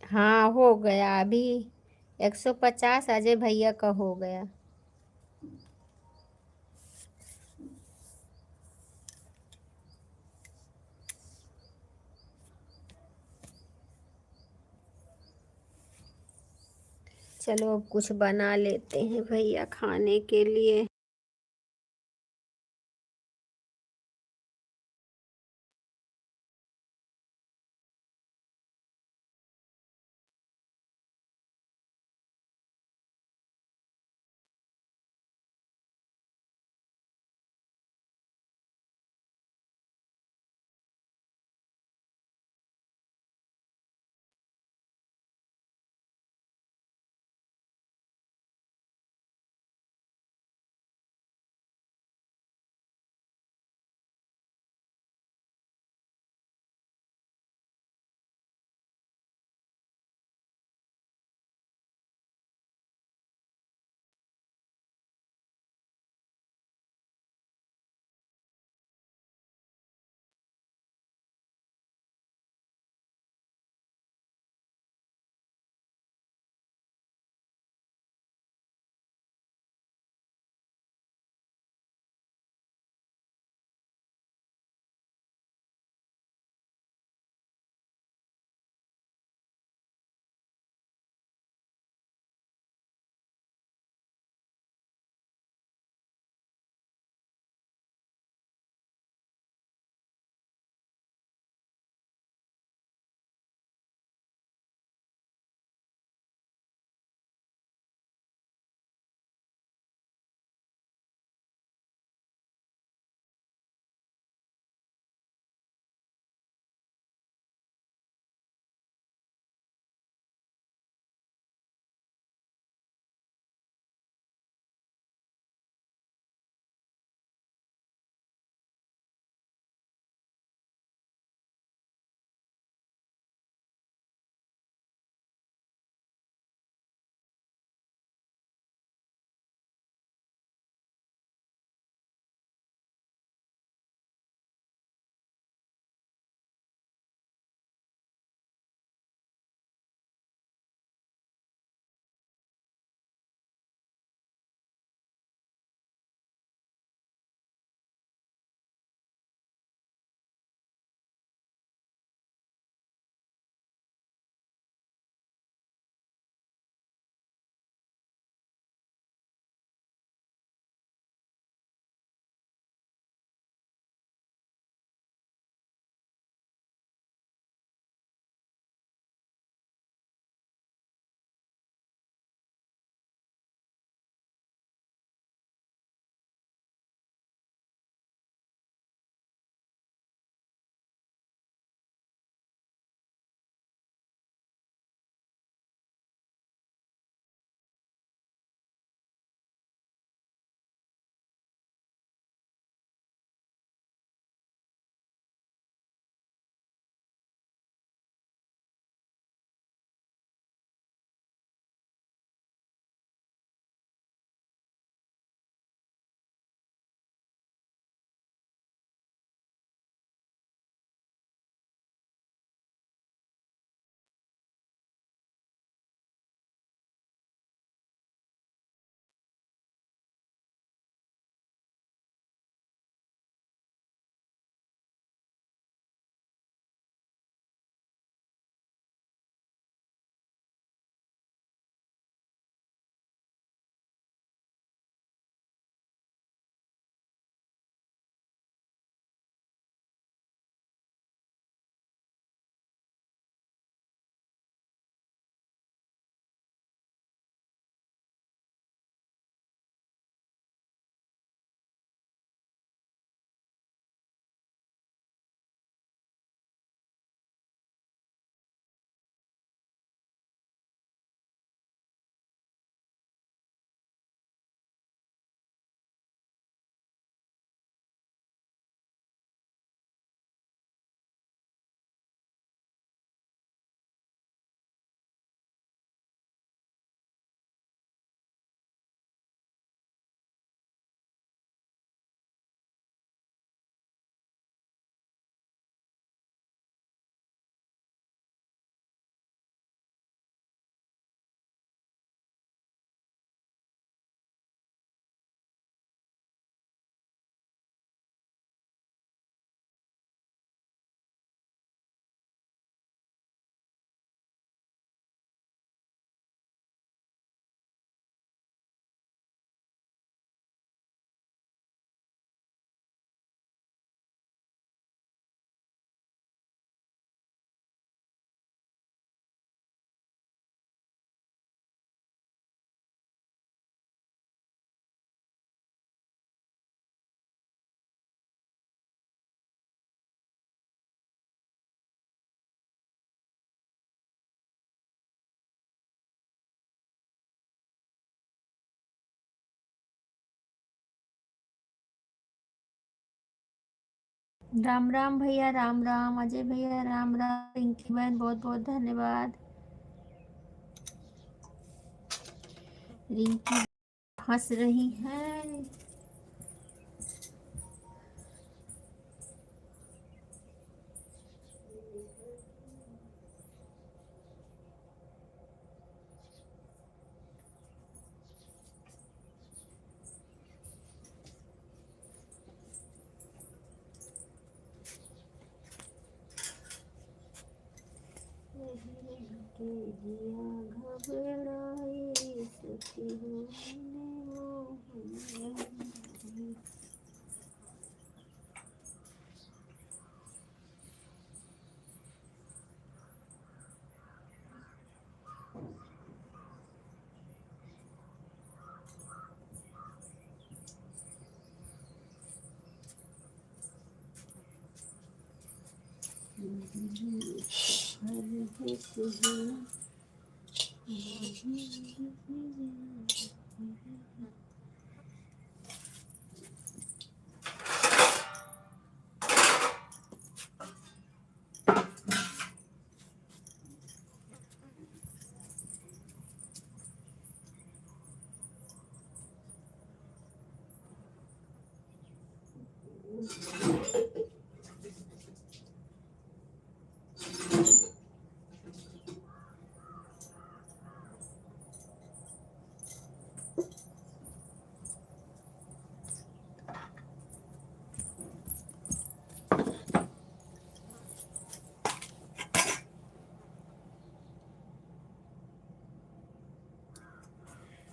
हाँ हो गया अभी। 150 अजय भैया का हो गया। चलो अब कुछ बना लेते हैं भैया खाने के लिए। राम राम भैया, राम राम अजय भैया, राम राम पिंकी बहन, बहुत बहुत धन्यवाद। रिंकी हंस रही है। के जिया घबराए सखी हो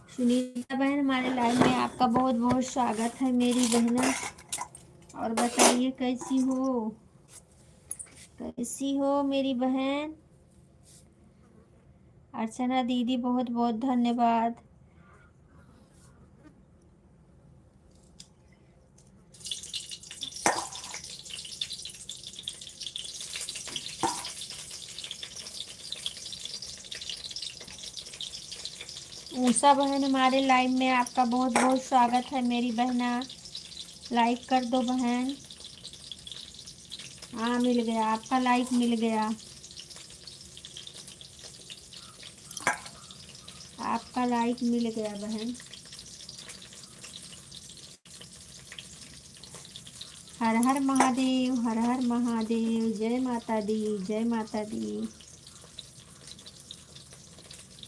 सुनीता बहन, हमारे लाइव में आपका बहुत बहुत स्वागत है मेरी बहना। और बताइए कैसी हो, कैसी हो मेरी बहन। अर्चना दीदी बहुत बहुत धन्यवाद। उषा बहन, हमारे लाइव में आपका बहुत बहुत स्वागत है मेरी बहना। लाइक कर दो बहन। हाँ मिल गया, आपका लाइक मिल गया, आपका लाइक मिल गया बहन। हर हर महादेव, हर हर महादेव, जय माता दी, जय माता दी।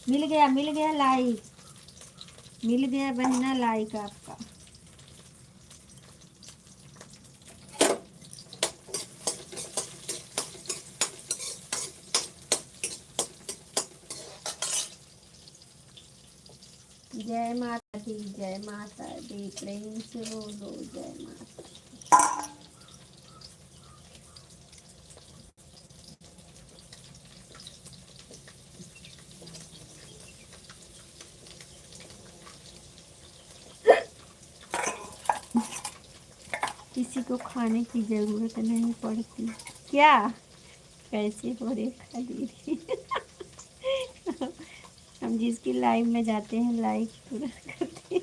मिल गया लाइक, मिल गया बहना लाइक आपका। जय माता दी, जय माता दी, प्रेम से बोलो जय माता। किसी को खाने की जरूरत नहीं पड़ती क्या? कैसे हो रेखा दीदी? हम जिसकी लाइव में जाते हैं लाइक तुरंत करते हैं।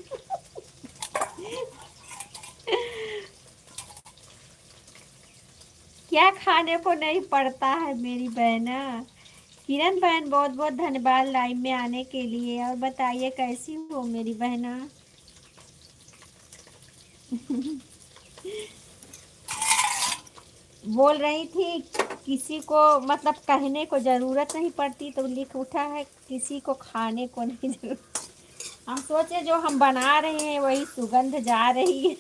क्या खाने को नहीं पड़ता है मेरी बहना। किरण बहन, बहुत बहुत धन्यवाद लाइव में आने के लिए। और बताइए कैसी हो मेरी बहना। बोल रही थी किसी को मतलब कहने को जरूरत नहीं पड़ती, तो लिख उठा है किसी को खाने को नहीं जरूरत। हम सोचे जो हम बना रहे हैं वही सुगंध जा रही है।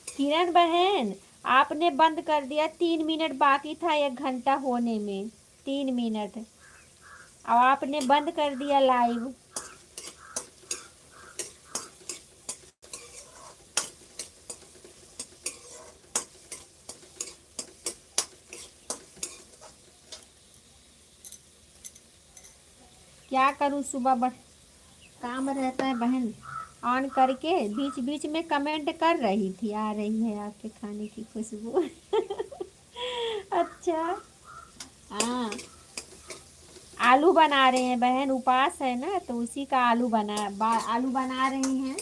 किरण बहन, आपने बंद कर दिया, 3 मिनट बाकी था 1 घंटा होने में, 3 मिनट। अब आपने बंद कर दिया लाइव। क्या करूं, सुबह काम रहता है बहन। ऑन करके बीच बीच में कमेंट कर रही थी, आ रही है आपके खाने की खुशबू। अच्छा। हाँ, आलू बना रहे हैं बहन, उपवास है ना तो उसी का आलू बना रही हैं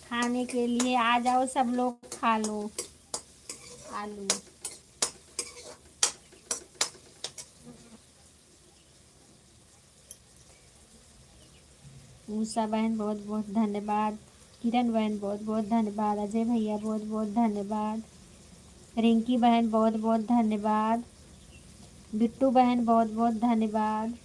खाने के लिए। आ जाओ सब लोग खा लो। आलू। मूसा बहन बहुत बहुत धन्यवाद। किरण बहन बहुत बहुत धन्यवाद। अजय भैया बहुत बहुत धन्यवाद। रिंकी बहन बहुत बहुत धन्यवाद। बिट्टू बहन बहुत बहुत धन्यवाद।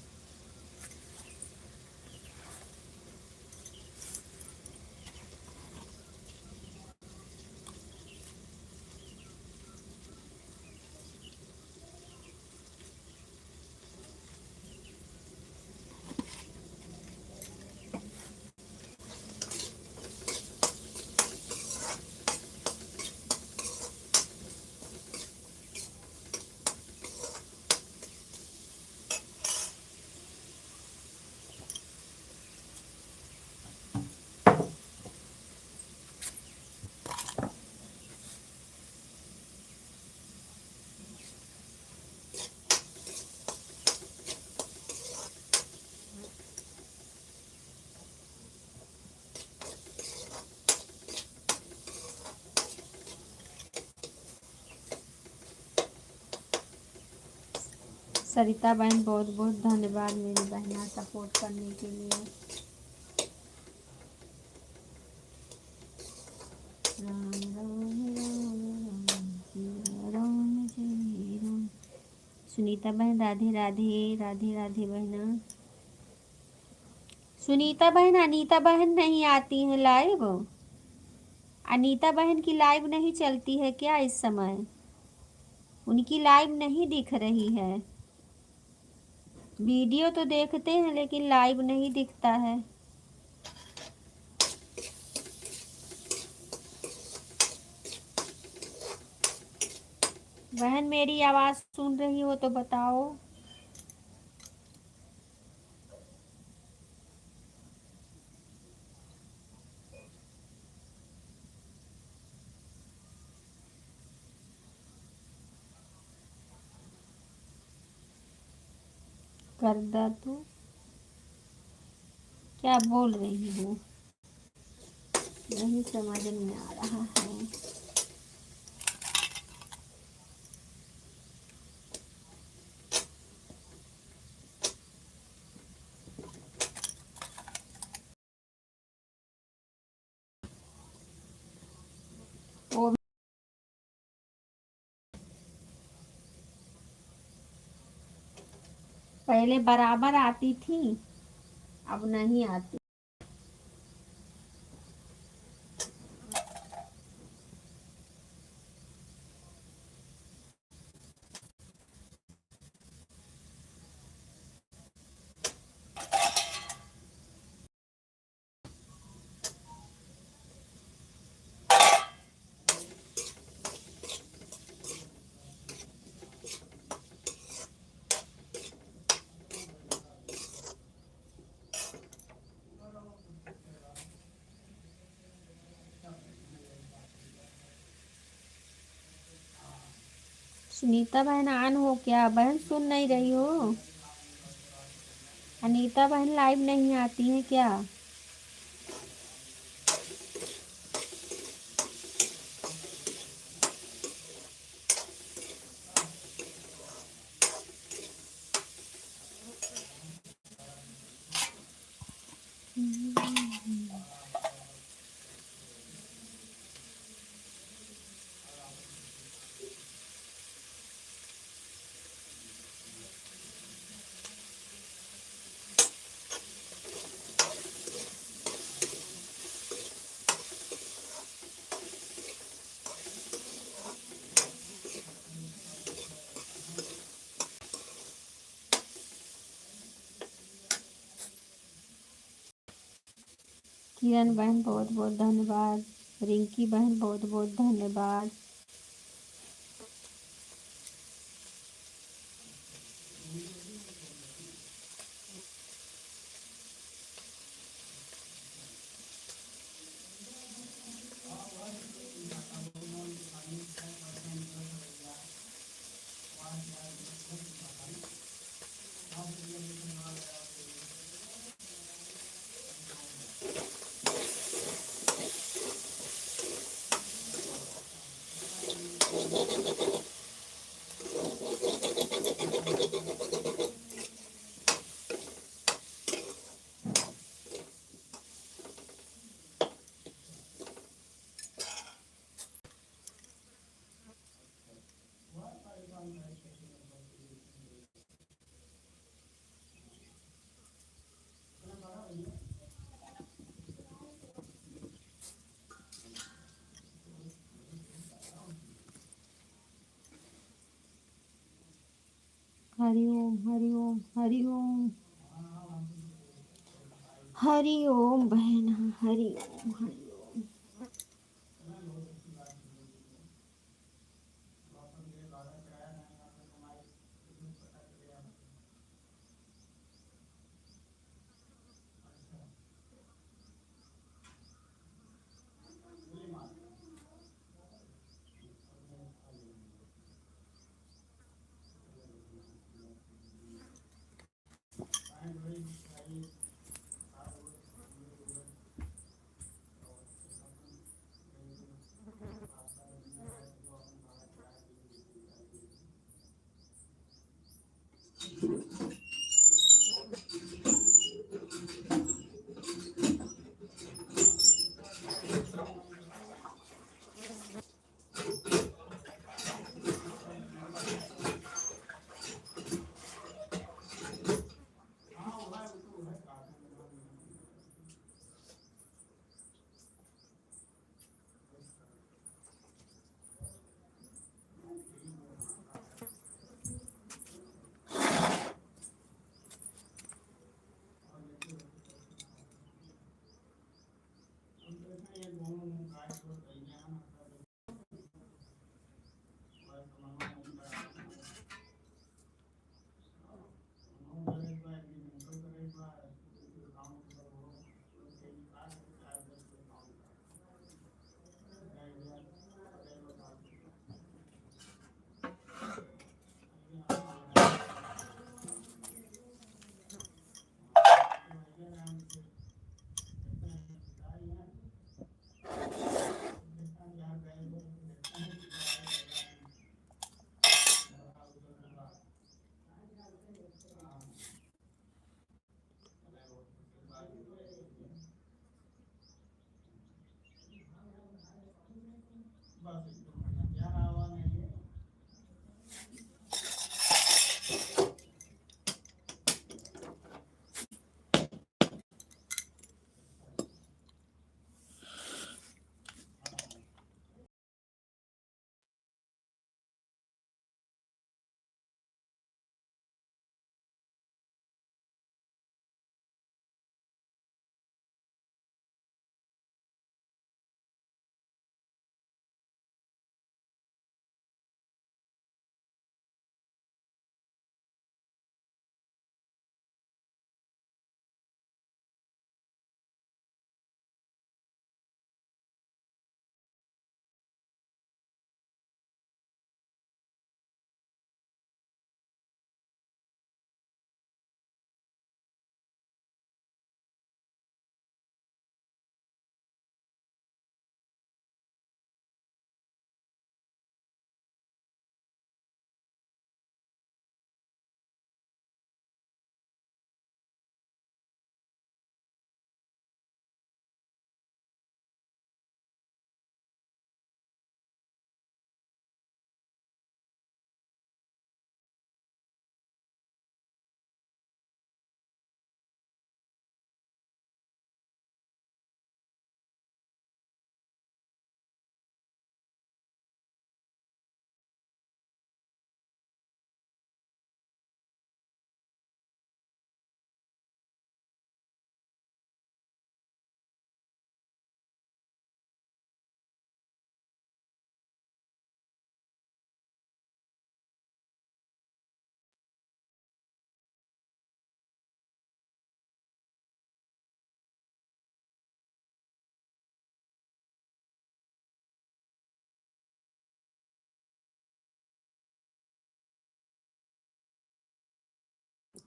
सरिता बहन बहुत बहुत धन्यवाद मेरी बहना सपोर्ट करने के लिए। राम राम राम राम सिया राम जय राम। सुनीता बहन राधे राधे राधे राधे बहना। सुनीता बहन अनीता बहन नहीं आती है लाइव। अनीता बहन की लाइव नहीं चलती है क्या इस समय? उनकी लाइव नहीं दिख रही है। वीडियो तो देखते हैं लेकिन लाइव नहीं दिखता है। बहन मेरी आवाज सुन रही हो तो बताओ। करदा तू क्या बोल रही हो? नहीं समझ में आ रहा है। वो पहले बराबर आती थी, अब नहीं आती। सुनीता बहन ऑन हो क्या? बहन सुन नहीं रही हो? अनीता बहन लाइव नहीं आती है क्या? किरण बहन बहुत बहुत धन्यवाद। रिंकी बहन बहुत बहुत धन्यवाद। हरि ओम हरि ओम हरि ओम हरि ओम बहन, हरि ओम हरि ओम।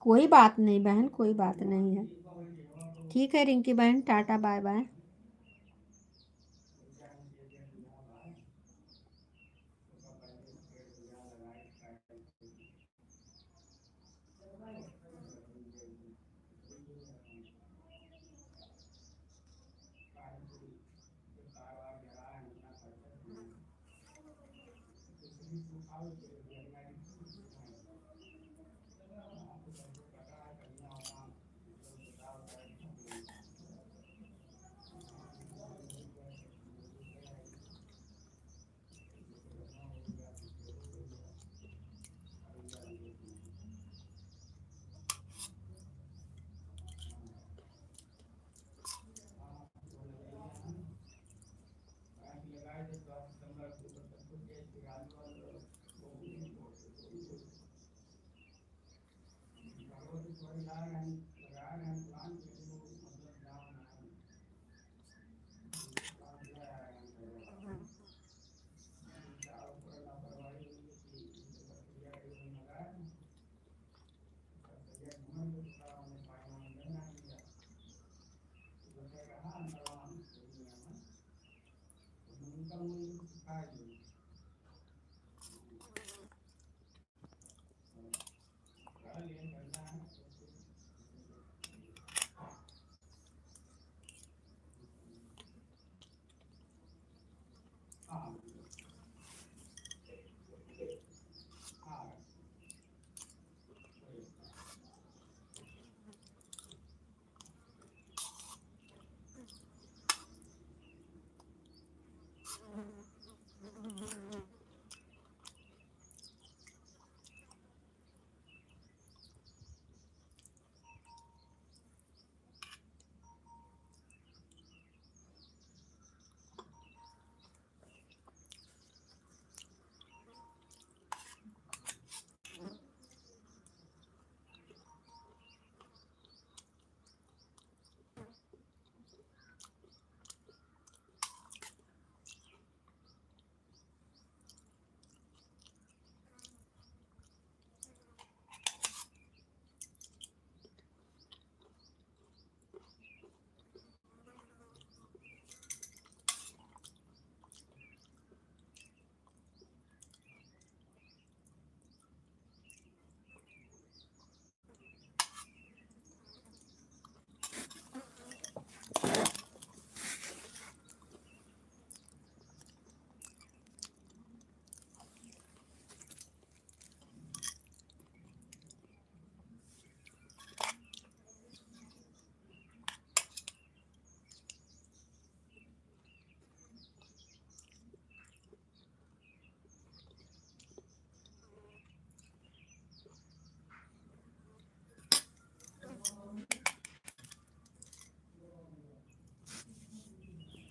कोई बात नहीं बहन, कोई बात नहीं है। ठीक है रिंकी बहन, टाटा बाय बाय।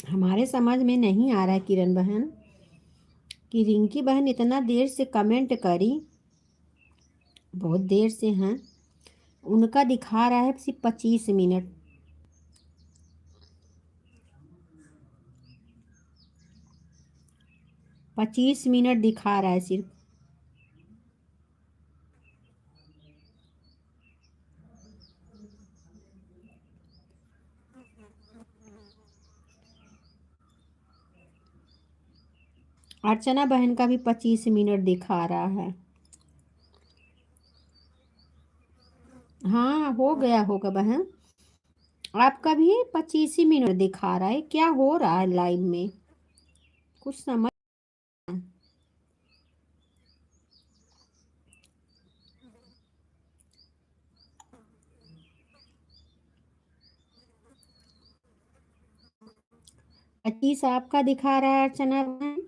हमारे समझ में नहीं आ रहा है किरण बहन कि रिंकी बहन इतना देर से कमेंट करी, बहुत देर से हैं, उनका दिखा रहा है सिर्फ 25 मिनट। 25 मिनट दिखा रहा है सिर्फ। अर्चना बहन का भी 25 मिनट दिखा रहा है। हाँ हो गया होगा बहन, आपका भी 25 मिनट दिखा रहा है। क्या हो रहा है लाइव में, कुछ समझ। 25 आपका दिखा रहा है अर्चना बहन,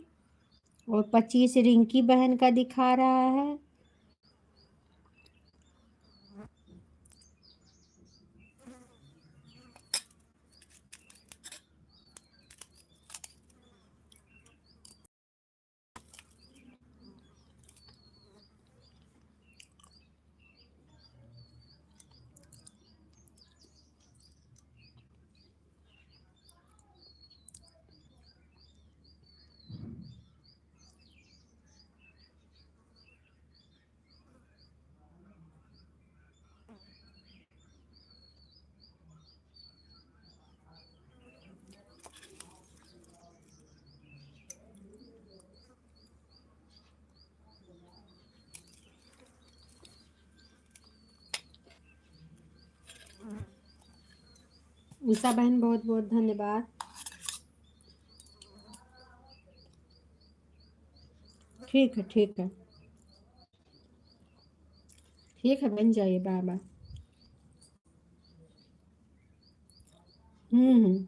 और 25 रिंकी बहन का दिखा रहा है। उषा बहन बहुत बहुत धन्यवाद। ठीक है ठीक है ठीक है, बन जाइए, बाय बाय। हम्म।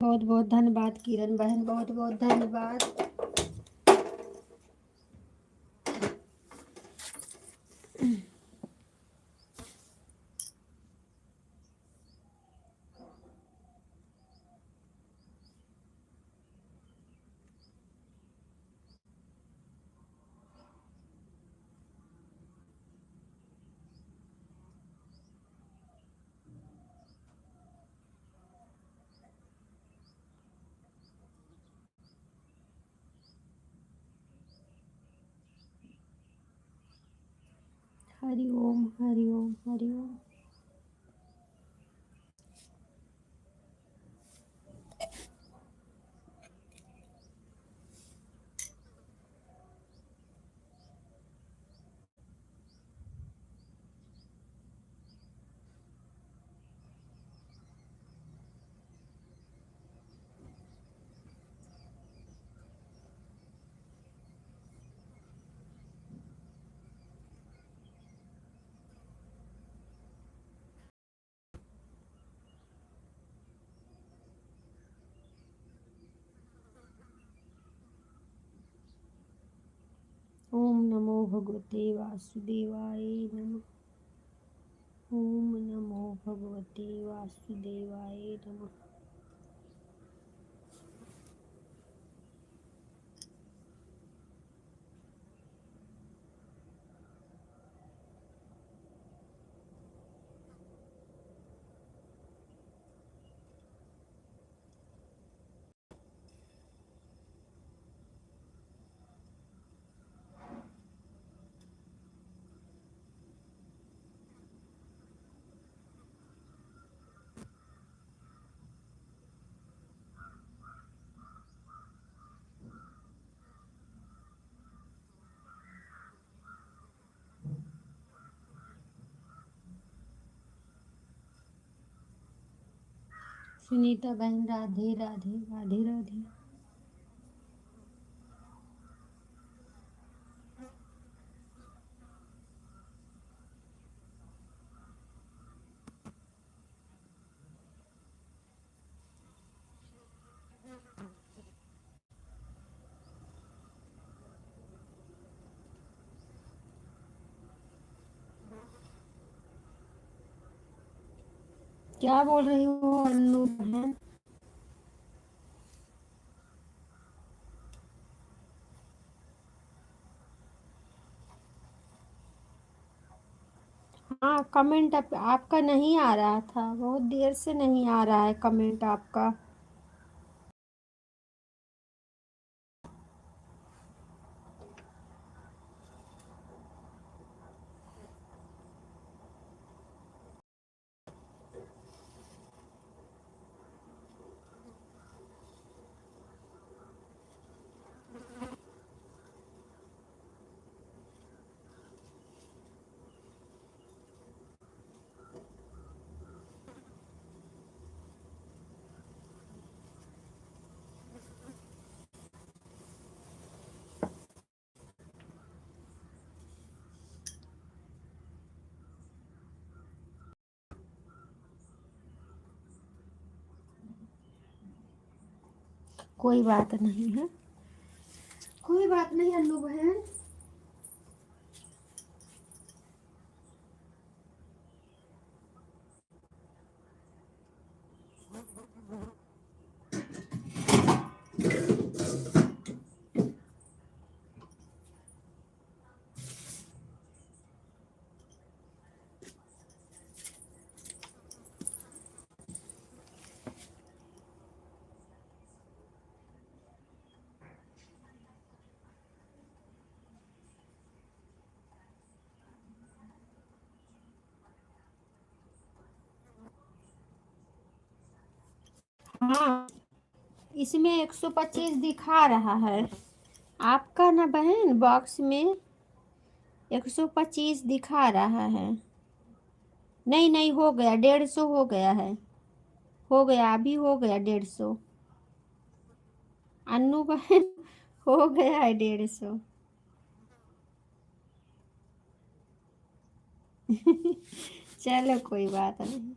बहुत बहुत धन्यवाद किरण बहन, बहुत बहुत धन्यवाद। हरि ओम हरि ओम हरि ओम। ओम नमो भगवते वासुदेवाय नमः। ओम नमो भगवते वासुदेवाय नमः। सुनीता बहन राधे राधे राधे राधे। क्या बोल रही हो अन्नू बहन? हाँ, कमेंट आपका नहीं आ रहा था, बहुत देर से नहीं आ रहा है कमेंट आपका। कोई बात नहीं है, कोई बात नहीं अन्नू बहन। हाँ, इसमें 125 दिखा रहा है आपका ना बहन, बॉक्स में 125 दिखा रहा है। नहीं नहीं, हो गया 150 हो गया है, हो गया अभी, हो गया 150। अन्नू बहन हो गया है 150। चलो कोई बात नहीं।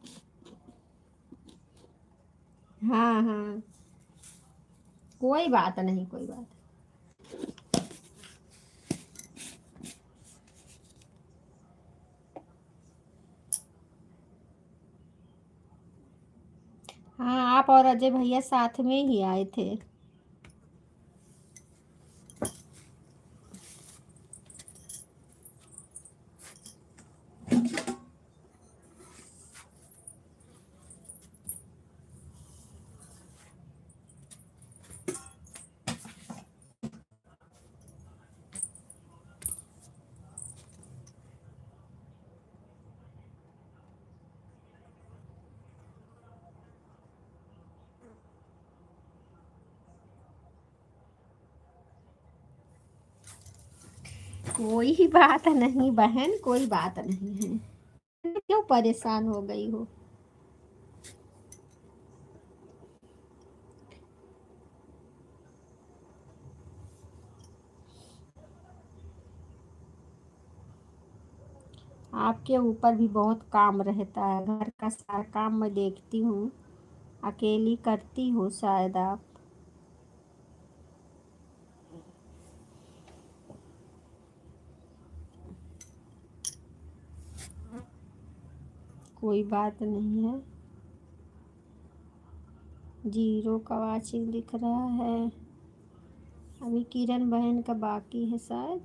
हाँ हाँ। कोई बात नहीं, कोई बात। हाँ, आप और अजय भैया साथ में ही आए थे। कोई बात नहीं बहन, कोई बात नहीं है। क्यों परेशान हो गई हो? आपके ऊपर भी बहुत काम रहता है, घर का सारा काम मैं देखती हूँ। अकेली करती हो शायद आप। कोई बात नहीं है। जीरो का वाचिंग दिख रहा है। अभी किरण बहन का बाकी है शायद।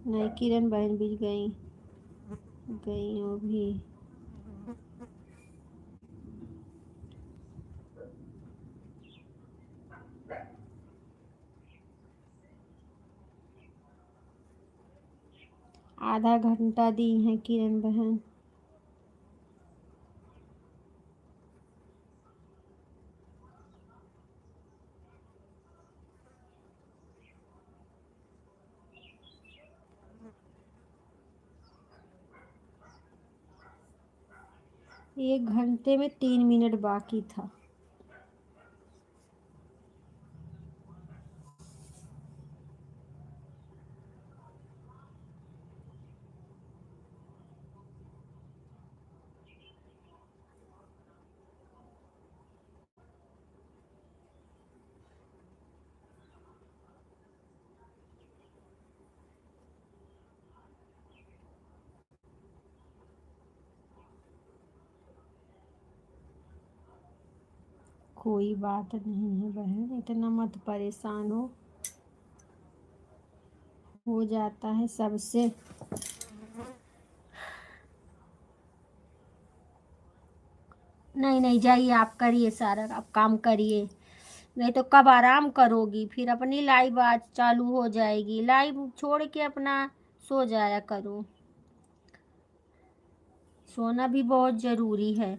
नहीं, किरण बहन भी गई, गई वो भी। आधा घंटा दी है किरण बहन। 1 घंटे में 3 मिनट बाकी था। कोई बात नहीं है बहन, इतना मत परेशान हो जाता है सबसे। नहीं नहीं, जाइए आप करिए सारा, आप काम करिए। नहीं तो कब आराम करोगी? फिर अपनी लाइव आज चालू हो जाएगी, लाइव छोड़ के अपना सो जाया करो। सोना भी बहुत ज़रूरी है।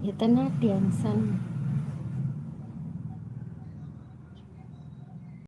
इतना टेंशन